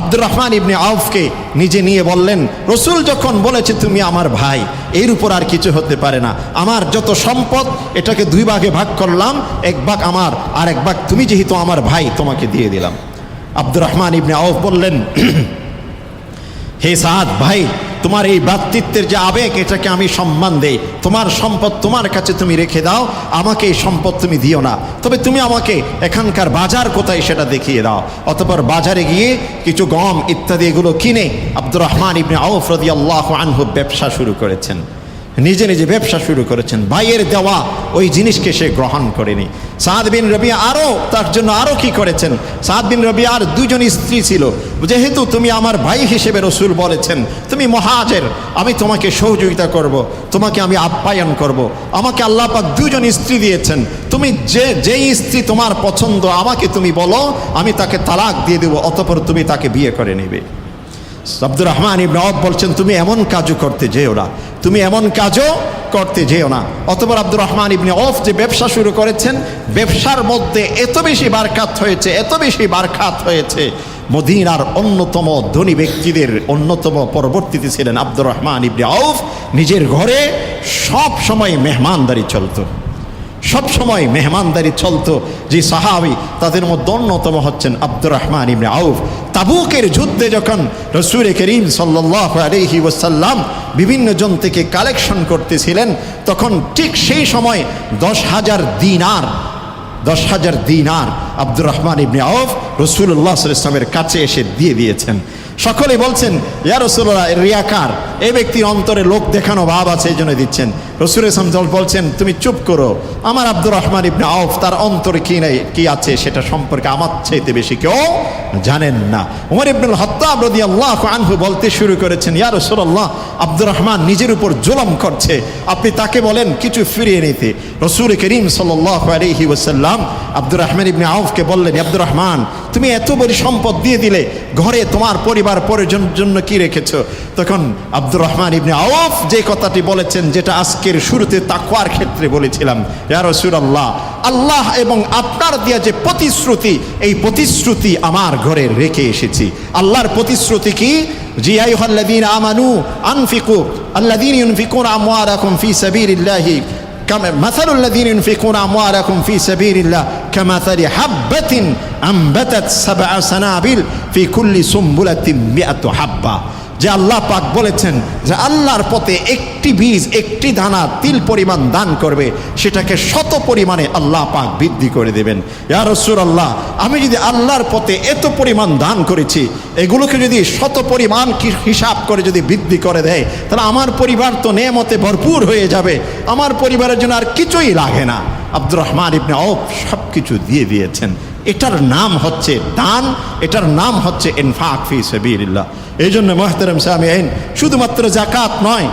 আব্দুর রহমান ইবনে আউফকে নিজে নিয়ে বললেন, রাসূল যখন বলেছে তুমি আমার ভাই, এর উপর আর কিছু হতে পারে না। আমার যত সম্পদ এটাকে দুই ভাগে ভাগ করলাম, এক ভাগ আমার আর এক ভাগ তুমি, যেহেতু আমার ভাই তোমাকে দিয়ে দিলাম। আব্দুর রহমান ইবনে আউফ বললেন, হে সাদ ভাই, তোমার এই ভ্রাতৃত্বের যে আবেগ, এটাকে আমি সম্মান দেই। তোমার সম্পদ তোমার কাছে তুমি রেখে দাও, আমাকে এই সম্পদ তুমি দিও না। তবে তুমি আমাকে এখানকার বাজার কোথায় সেটা দেখিয়ে দাও। অতঃপর বাজারে গিয়ে কিছু গম ইত্যাদি এগুলো কিনে আব্দুর রহমান ইবনে আউফ রাদিয়াল্লাহু আনহু ব্যবসা শুরু করেছেন, নিজে নিজে ব্যবসা শুরু করেছেন। ভাইয়ের দেওয়া ওই জিনিসকে সে গ্রহণ করেনি। সাদ বিন রাবিআ তার জন্য আরও কি করেছেন, সাদ বিন রাবিআর দুজন স্ত্রী ছিল। যেহেতু তুমি আমার ভাই হিসেবে রাসূল বলেছেন, তুমি মুহাজির, আমি তোমাকে সহযোগিতা করব, তোমাকে আমি আপ্যায়ন করব। আমাকে আল্লাহ পাক দুজন স্ত্রী দিয়েছেন, তুমি যেই স্ত্রী তোমার পছন্দ আমাকে তুমি বলো, আমি তাকে তালাক দিয়ে দেবো, অতঃপর তুমি তাকে বিয়ে করে নেবে। আব্দুর রহমান ইবনে আউফ বলছেন, তুমি এমন কাজও করতে যেও না, তুমি এমন কাজও করতে যেও না। অতঃপর আব্দুর রহমান ইবনে আউফ যে ব্যবসা শুরু করেছেন, ব্যবসার মধ্যে এত বেশি বারকাত হয়েছে, মদিনার অন্যতম ধনী ব্যক্তিদের অন্যতম পরবর্তীতে ছিলেন আব্দুর রহমান ইবনে আউফ। নিজের ঘরে সব সময় মেহমানদারি চলতো। যে সাহাবী, তাদের মধ্যে অন্যতম হচ্ছেন আব্দুর রহমান ইবনে আউফ। তাবুকের যুদ্ধে যখন রাসূল করিম সাল্লাল্লাহু আলাইহি ওয়াসাল্লাম বিভিন্ন জন থেকে কালেকশন করতেছিলেন, তখন ঠিক সেই সময় 10,000 দিনার আব্দুর রহমান ইবনে আউফ রাসূলুল্লাহ সাল্লাল্লাহু আলাইহি ওয়াসাল্লামের কাছে এসে দিয়ে দিয়েছেন। সকলে বলছেন, ইয়া রাসূলুল্লাহ, রিয়াকার, এই ব্যক্তির অন্তরে লোক দেখানো ভাব আছে, এই জন্য দিচ্ছেন। রাসূল সাল্লাল্লাহু বলছেন, তুমি চুপ করো, আমার আব্দুর রহমান ইবনে আউফ তার অন্তরে কি আছে সেটা সম্পর্কে আমার চাইতে বেশি কেউ জানেন না। ওমর ইবনুল খাত্তাব রাদিয়াল্লাহু আনহু বলতে শুরু করেছেন, ইয়া রাসূলুল্লাহ, আব্দুর রহমান নিজের উপর জুলুম করছে, আপনি তাকে বলেন কিছু ফিরিয়ে নিতে। রাসূল করিম সাল্লাল্লাহু আলাইহি ওয়াসাল্লাম আব্দুর রহমান ইবনে আউফকে বললেন, আব্দুর রহমান, তুমি এত বড় সম্পদ দিয়ে দিলে, ঘরে তোমার পরিবার পরিজনের জন্য কি রেখেছো? তখন আব্দুর রহমান ইবনে আউফ যে কথাটি বলেছেন, যেটা আজকের শুরুতে তাকওয়ার ক্ষেত্রে বলেছিলাম, ইয়া রাসূলুল্লাহ, আল্লাহ এবং আপনার দেয়া যে প্রতিশ্রুতি, এই প্রতিশ্রুতি আমার ঘরে রেখে এসেছি। আল্লাহর প্রতিশ্রুতি কি? জি আইয়ুহাল্লাযীনা আমানু আনফিকু আল্লাযীনা ইউনফিকুনা আমওয়ালাকুম ফি সাবিলিল্লাহি মাসালুল্লাযীনা ইউনফিকুনা আমওয়ালাকুম ফি সাবিলিল্লাহ কামাসালি হাববাতিন আমবাতাত সাবআ সানাবিল ফি কুল্লি সুমবুলাতিন মিআতু হাব্বা। যে আল্লাহ পাক বলেছেন যে আল্লাহর পথে একটি বীজ, একটি দানা তিল পরিমাণ দান করবে, সেটাকে শত পরিমাণে আল্লাহ পাক বৃদ্ধি করে দেবেন। ইয়া রাসূলুল্লাহ, আমি যদি আল্লাহর পথে এত পরিমাণ দান করেছি, এগুলোকে যদি শত পরিমাণ হিসাব করে যদি বৃদ্ধি করে দেয়, তাহলে আমার পরিবার তো নেয়ামতে ভরপুর হয়ে যাবে, আমার পরিবারের জন্য আর কিছুই লাগে না। আব্দুর রহমান ইবনে আউফ সব কিছু দিয়ে দিয়েছেন। এটার নাম হচ্ছে দান, এটার নাম হচ্ছে ইনফাক ফি সাবিলিল্লাহ। এই জন্য মুহতারাম সামিঈন, শুধুমাত্র যাকাত নয়,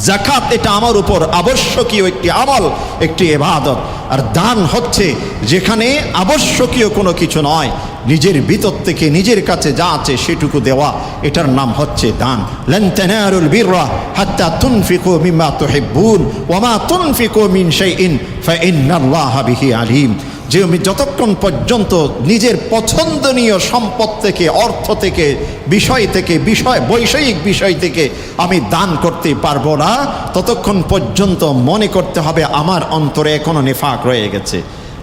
যাকাত এটা আমার উপর আবশ্যকীয় একটি আমল, একটি ইবাদত। আর দান হচ্ছে যেখানে আবশ্যকীয় কোনো কিছু নয়, নিজের ভিতর থেকে নিজের কাছে যা আছে সেটুকু দেওয়া, এটার নাম হচ্ছে দান। লান তানালুল বিররা হাত্তা তুনফিকু মিম্মা তুহিব্বুন ওয়া মা তুনফিকু মিন শাইইন ফাইন্নাল্লাহা বিহি আলিম। যে আমি যতক্ষণ পর্যন্ত নিজের পছন্দনীয় সম্পদ থেকে, অর্থ থেকে, বৈষয়িক বিষয় থেকে আমি দান করতে পারবো না, ততক্ষণ পর্যন্ত মনে করতে হবে আমার অন্তরে এখনো নিফাক রয়ে গেছে,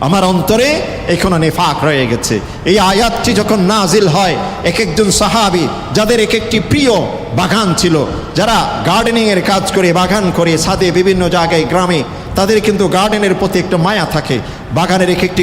আমার অন্তরে এখনো নিফাক রয়ে গেছে। এই আয়াতটি যখন নাজিল হয়, এক একজন সাহাবী যাদের এক একটি প্রিয় বাগান ছিল, যারা গার্ডেনিংয়ের কাজ করে, বাগান করে, ছাদে বিভিন্ন জায়গায় গ্রামে, তাদের কিন্তু গার্ডেনের প্রতি একটা মায়া থাকে। বাগানের এক একটি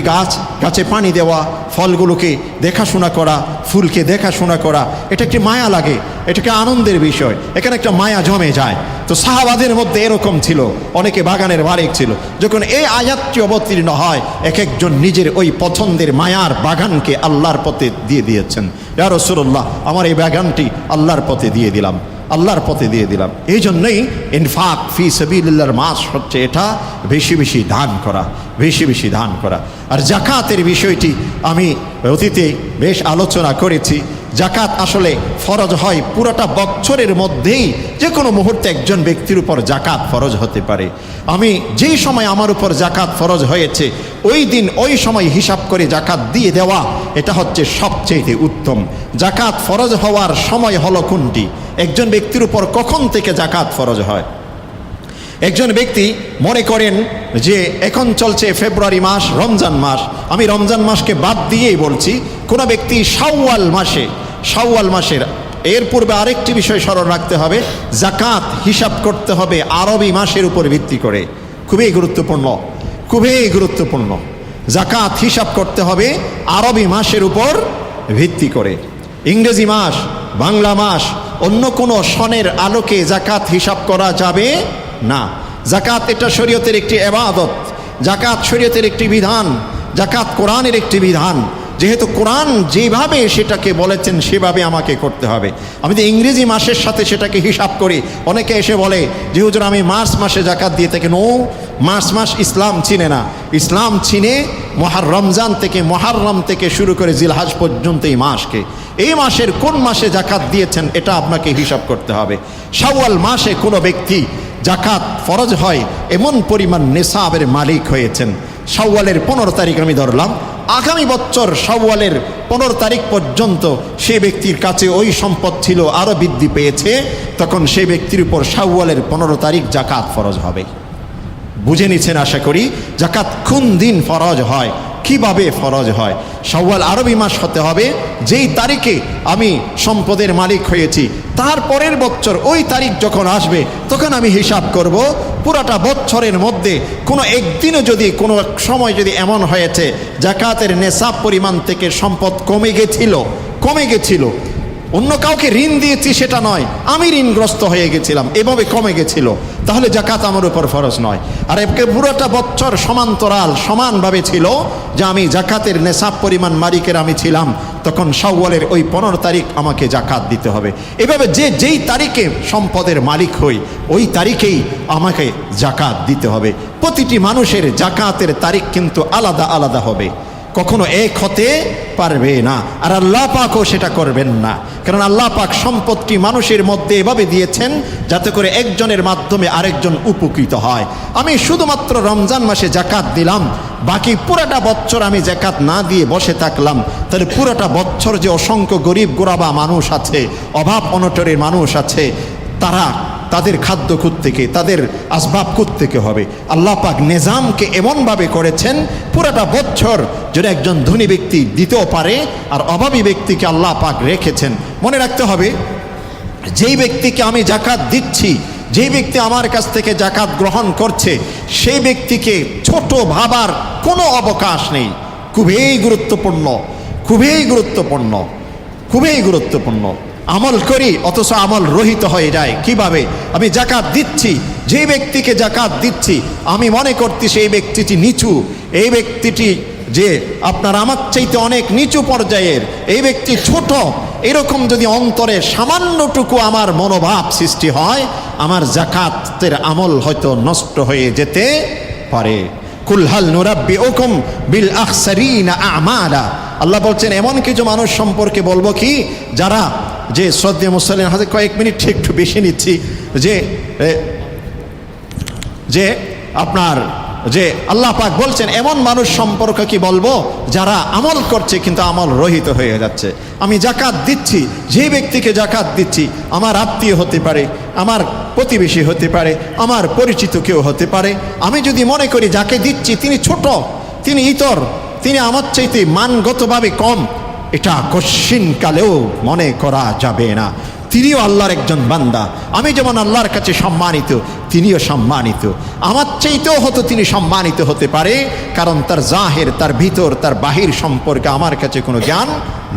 গাছে পানি দেওয়া, ফলগুলোকে দেখাশোনা করা, ফুলকে দেখাশোনা করা, এটা একটি মায়া লাগে, এটাকে আনন্দের বিষয়, এখানে একটা মায়া জমে যায়। তো সাহাবাদের মধ্যে এরকম ছিল, অনেকে বাগানের মালিক ছিল। যখন এই আয়াতটি অবতীর্ণ হয়, এক একজন নিজের ওই পছন্দের মায়ার বাগানকে আল্লাহর পথে দিয়ে দিয়েছেন। ইয়া রাসূলুল্লাহ, আমার এই বাগানটি আল্লাহর পথে দিয়ে দিলাম, আল্লাহর পথে দিয়ে দিলাম। এই জন্যই ইনফাক ফি সাবিলিল্লাহর মাস হচ্ছে এটা, বেশি বেশি দান করা, বেশি বেশি দান করা। আর যাকাতের বিষয়টি আমি অতীতে বেশ আলোচনা করেছি। যাকাত আসলে ফরজ হয় পুরোটা বছরের মধ্যেই, যে কোনো মুহূর্তে একজন ব্যক্তির উপর যাকাত ফরজ হতে পারে। আমি যেই সময় আমার উপর যাকাত ফরজ হয়েছে, ওই দিন ওই সময় হিসাব করে যাকাত দিয়ে দেওয়া, এটা হচ্ছে সবচেয়ে উত্তম। যাকাত ফরজ হওয়ার সময় হলো কোনটি? একজন ব্যক্তির উপর কখন থেকে যাকাত ফরজ হয়? একজন ব্যক্তি মনে করেন যে এখন চলছে ফেব্রুয়ারি মাস, রমজান মাস, আমি রমজান মাসকে বাদ দিয়েই বলছি, কোনো ব্যক্তি শাওয়াল মাসের এর পূর্বে আরেকটি বিষয় স্মরণ রাখতে হবে, যাকাত হিসাব করতে হবে আরবি মাসের উপর ভিত্তি করে। খুবই গুরুত্বপূর্ণ, খুবই গুরুত্বপূর্ণ। যাকাত হিসাব করতে হবে আরবি মাসের উপর ভিত্তি করে। ইংরেজি মাস, বাংলা মাস, অন্য কোনো সনের আলোকে যাকাত হিসাব করা যাবে না। যাকাত এটা শরীয়তের একটি ইবাদত, যাকাত শরীয়তের একটি বিধান, যাকাত কোরআনের একটি বিধান। যেহেতু কোরআন যেভাবে সেটাকে বলেছেন সেভাবে আমাকে করতে হবে। আমি তো ইংরেজি মাসের সাথে সেটাকে হিসাব করি। অনেকে এসে বলে যে হুজুর আমি মার্চ মাসে যাকাত দিয়ে থাকি। নো, মার্চ মাস ইসলাম চিনে না। ইসলাম চিনে রমজান থেকে, মুহররম থেকে শুরু করে জিলহজ পর্যন্ত এই মাসকে। এই মাসের কোন মাসে যাকাত দিয়েছেন এটা আপনাকে হিসাব করতে হবে। শাওয়াল মাসে কোনো ব্যক্তি যাকাত ফরজ হয় এমন পরিমাণ নেসাবের মালিক হয়েছেন। শাওয়ালের 15 তারিখ আমি ধরলাম, আগামী বছর শাওয়ালের 15 তারিখ পর্যন্ত সেই ব্যক্তির কাছে ওই সম্পদ ছিল, আরও বৃদ্ধি পেয়েছে, তখন সেই ব্যক্তির উপর শাওয়ালের 15 তারিখ যাকাত ফরজ হবে। বুঝে নিচ্ছেন আশা করি। যাকাত কোন দিন ফরজ হয়, কিভাবে ফরজ হয়? শাওয়াল আরবি মাস হতে হবে যেই তারিখে আমি সম্পদের মালিক হয়েছি, তারপরের বছর ওই তারিখ যখন আসবে তখন আমি হিসাব করব পুরাটা বছরের মধ্যে কোনো একদিনও যদি কোনো সময় যদি এমন হয়েছে যাকাতের নেসাব পরিমাণ থেকে সম্পদ কমে গেছিল, অন্য কাউকে ঋণ দিয়েছি সেটা নয়, আমি ঋণগ্রস্ত হয়ে গেছিলাম, এভাবে কমে গেছিল, তাহলে যাকাত আমার উপর ফরজ নয়। আর পুরোটা বছর সমান্তরাল সমানভাবে ছিল যে আমি যাকাতের নেসাব পরিমাণ মালিকের আমি ছিলাম, তখন শাওয়ালের ওই 15 তারিখ আমাকে যাকাত দিতে হবে। এভাবে যেই তারিখে সম্পদের মালিক হই ওই তারিখেই আমাকে যাকাত দিতে হবে। প্রতিটি মানুষের যাকাতের তারিখ কিন্তু আলাদা আলাদা হবে। কখনো এক হতে পারবে না। আর আল্লাহ পাকও সেটা করবেন না, কারণ আল্লাহ পাক সম্পদটি মানুষের মধ্যে এভাবে দিয়েছেন যাতে করে একজনের মাধ্যমে আরেকজন উপকৃত হয়। আমি শুধুমাত্র রমজান মাসে জাকাত দিলাম, বাকি পুরাটা বছর আমি জাকাত না দিয়ে বসে থাকলাম, তাহলে পুরাটা বছর যে অসংখ্য গরিব গোরাবা মানুষ আছে, অভাব অনটনের মানুষ আছে, তাদের খাদ্য থেকে, তাদের আসবাব থেকে হবে। আল্লাহ পাক নিজামকে এমনভাবে করেছেন পুরাটা বছর যদি একজন ধনী ব্যক্তি দিতেও পারে, আর অভাবী ব্যক্তিকে আল্লাহ পাক রেখেছেন। মনে রাখতে হবে, যেই ব্যক্তিকে আমি জাকাত দিচ্ছি, যেই ব্যক্তি আমার কাছ থেকে জাকাত গ্রহণ করছে, সেই ব্যক্তিকে ছোট ভাবার কোনো অবকাশ নেই। খুবই গুরুত্বপূর্ণ, খুবই গুরুত্বপূর্ণ, খুবই গুরুত্বপূর্ণ। আমল করি অথচ আমল রহিত হয়ে যায়। কিভাবে? আমি জাকাত দিচ্ছি, যে ব্যক্তিকে জাকাত দিচ্ছি আমি মনে করছি সেই ব্যক্তিটি নিচু, এই ব্যক্তিটি যে আপনার আমার চাইতে অনেক নিচু পর্যায়ের, এই ব্যক্তি ছোট, এরকম যদি অন্তরে সামান্যটুকু আমার মনোভাব সৃষ্টি হয়, আমার জাকাতের আমল হয়তো নষ্ট হয়ে যেতে পারে। কুল হাল নুরাব্বিউকুম বিল আখসারিনা আমালা, আল্লাহ বলছেন এমন কিছু মানুষ সম্পর্কে বলবো কি, যারা যে শ্রদ্ধেয় মুসলিম হাতে কয়েক মিনিট একটু বেশি নিচ্ছি, যে আপনার যে আল্লাহ পাক বলছেন এমন মানুষ সম্পর্কে কি বলবো, যারা আমল করছে কিন্তু আমল রহিত হয়ে যাচ্ছে। আমি জাকাত দিচ্ছি, যে ব্যক্তিকে জাকাত দিচ্ছি আমার আত্মীয় হতে পারে, আমার প্রতিবেশী হতে পারে, আমার পরিচিত কেউ হতে পারে। আমি যদি মনে করি যাকে দিচ্ছি তিনি ছোট, তিনি ইতর, তিনি আমার চাইতে মানগতভাবে কম, এটা কশ্চিনকালেও মনে করা যাবে না। তিনিও আল্লাহর একজন বান্দা, আমি যেমন আল্লাহর কাছে সম্মানিত তিনিও সম্মানিত, আমার চাইতেও হয়তো তিনি সম্মানিত হতে পারে, কারণ তার জাহের, তার ভিতর, তার বাহির সম্পর্কে আমার কাছে কোনো জ্ঞান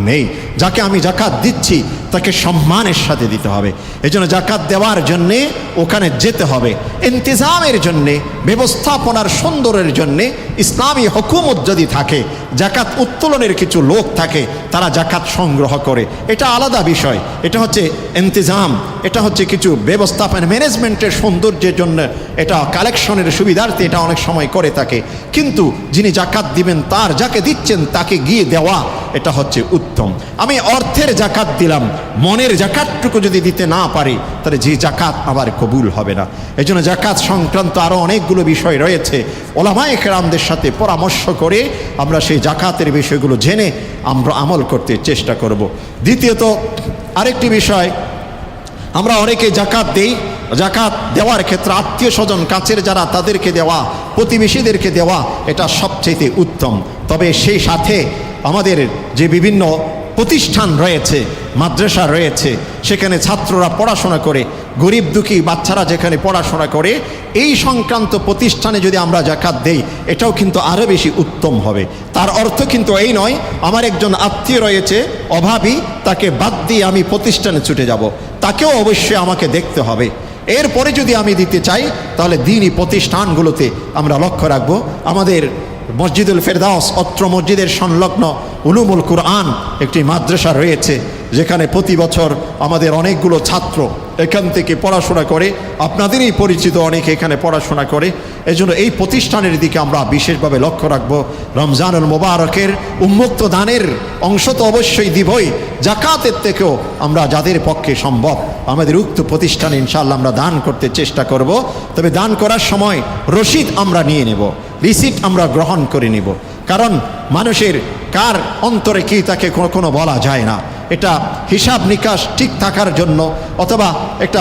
নেই। যাকে আমি জাকাত দিচ্ছি তাকে সম্মানের সাথে দিতে হবে। এই জন্য জাকাত দেওয়ার জন্যে ওখানে যেতে হবে, ইন্তেজামের জন্যে, ব্যবস্থাপনার সুন্দরের জন্যে ইসলামী হুকুমত যদি থাকে, জাকাত উত্তোলনের কিছু লোক থাকে, তারা জাকাত সংগ্রহ করে, এটা আলাদা বিষয়। এটা হচ্ছে ইন্তেজাম, এটা হচ্ছে কিছু ব্যবস্থাপনা ম্যানেজমেন্টের সৌন্দর্যের জন্য, এটা কালেকশনের সুবিধার্থে এটা অনেক সময় করে থাকে। কিন্তু যিনি জাকাত দিবেন, তার যাকে দিচ্ছেন তাকে গিয়ে দেওয়া, এটা হচ্ছে উত্তম। আমি অর্থের জাকাত দিলাম, মনের জাকাতটুকু যদি দিতে না পারি, তাহলে যে জাকাত আবার কবুল হবে না। এই জন্য জাকাত সংক্রান্ত আরও অনেকগুলো বিষয় রয়েছে, ওলামায়ে কেরামদের সাথে পরামর্শ করে আমরা সেই জাকাতের বিষয়গুলো জেনে আমরা আমল করতে চেষ্টা করব। দ্বিতীয়ত আরেকটি বিষয়, আমরা অনেকে জাকাত দেই, জাকাত দেওয়ার ক্ষেত্রে আত্মীয় স্বজন কাছের যারা তাদেরকে দেওয়া, প্রতিবেশীদেরকে দেওয়া, এটা সবচেয়ে উত্তম। তবে সেই সাথে আমাদের যে বিভিন্ন প্রতিষ্ঠান রয়েছে, মাদ্রাসা রয়েছে, সেখানে ছাত্ররা পড়াশোনা করে, গরিব দুঃখী বাচ্চারা যেখানে পড়াশোনা করে, এই সংক্রান্ত প্রতিষ্ঠানে যদি আমরা জাকাত দেই, এটাও কিন্তু আরও বেশি উত্তম হবে। তার অর্থ কিন্তু এই নয় আমার একজন আত্মীয় রয়েছে অভাবী, তাকে বাদ দিয়ে আমি প্রতিষ্ঠানে ছুটে যাব, তাকেও অবশ্যই আমাকে দেখতে হবে। এরপরে যদি আমি দিতে চাই, তাহলে দ্বীনি প্রতিষ্ঠানগুলোতে আমরা লক্ষ্য রাখবো। আমাদের মসজিদুল ফেরদাউস, অত্র মসজিদের সংলগ্ন উলুমুল কুরআন একটি মাদ্রাসা রয়েছে, যেখানে প্রতি বছর আমাদের অনেকগুলো ছাত্র এখান থেকে পড়াশোনা করে, আপনাদেরই পরিচিত অনেকে এখানে পড়াশোনা করে। এজন্য এই প্রতিষ্ঠানের দিকে আমরা বিশেষভাবে লক্ষ্য রাখব। রমজানুল মোবারকের উন্মুক্ত দানের অংশ তো অবশ্যই দিবই, জাকাতের থেকেও আমরা যাদের পক্ষে সম্ভব আমাদের উক্ত প্রতিষ্ঠানে ইনশাআল্লাহ আমরা দান করতে চেষ্টা করব। তবে দান করার সময় রসিদ আমরা নিয়ে নেব, রিসিট আমরা গ্রহণ করে নিব, কারণ মানুষের কার অন্তরে কি তাকে কোনো বলা যায় না। এটা হিসাব নিকাশ ঠিক থাকার জন্য, অথবা একটা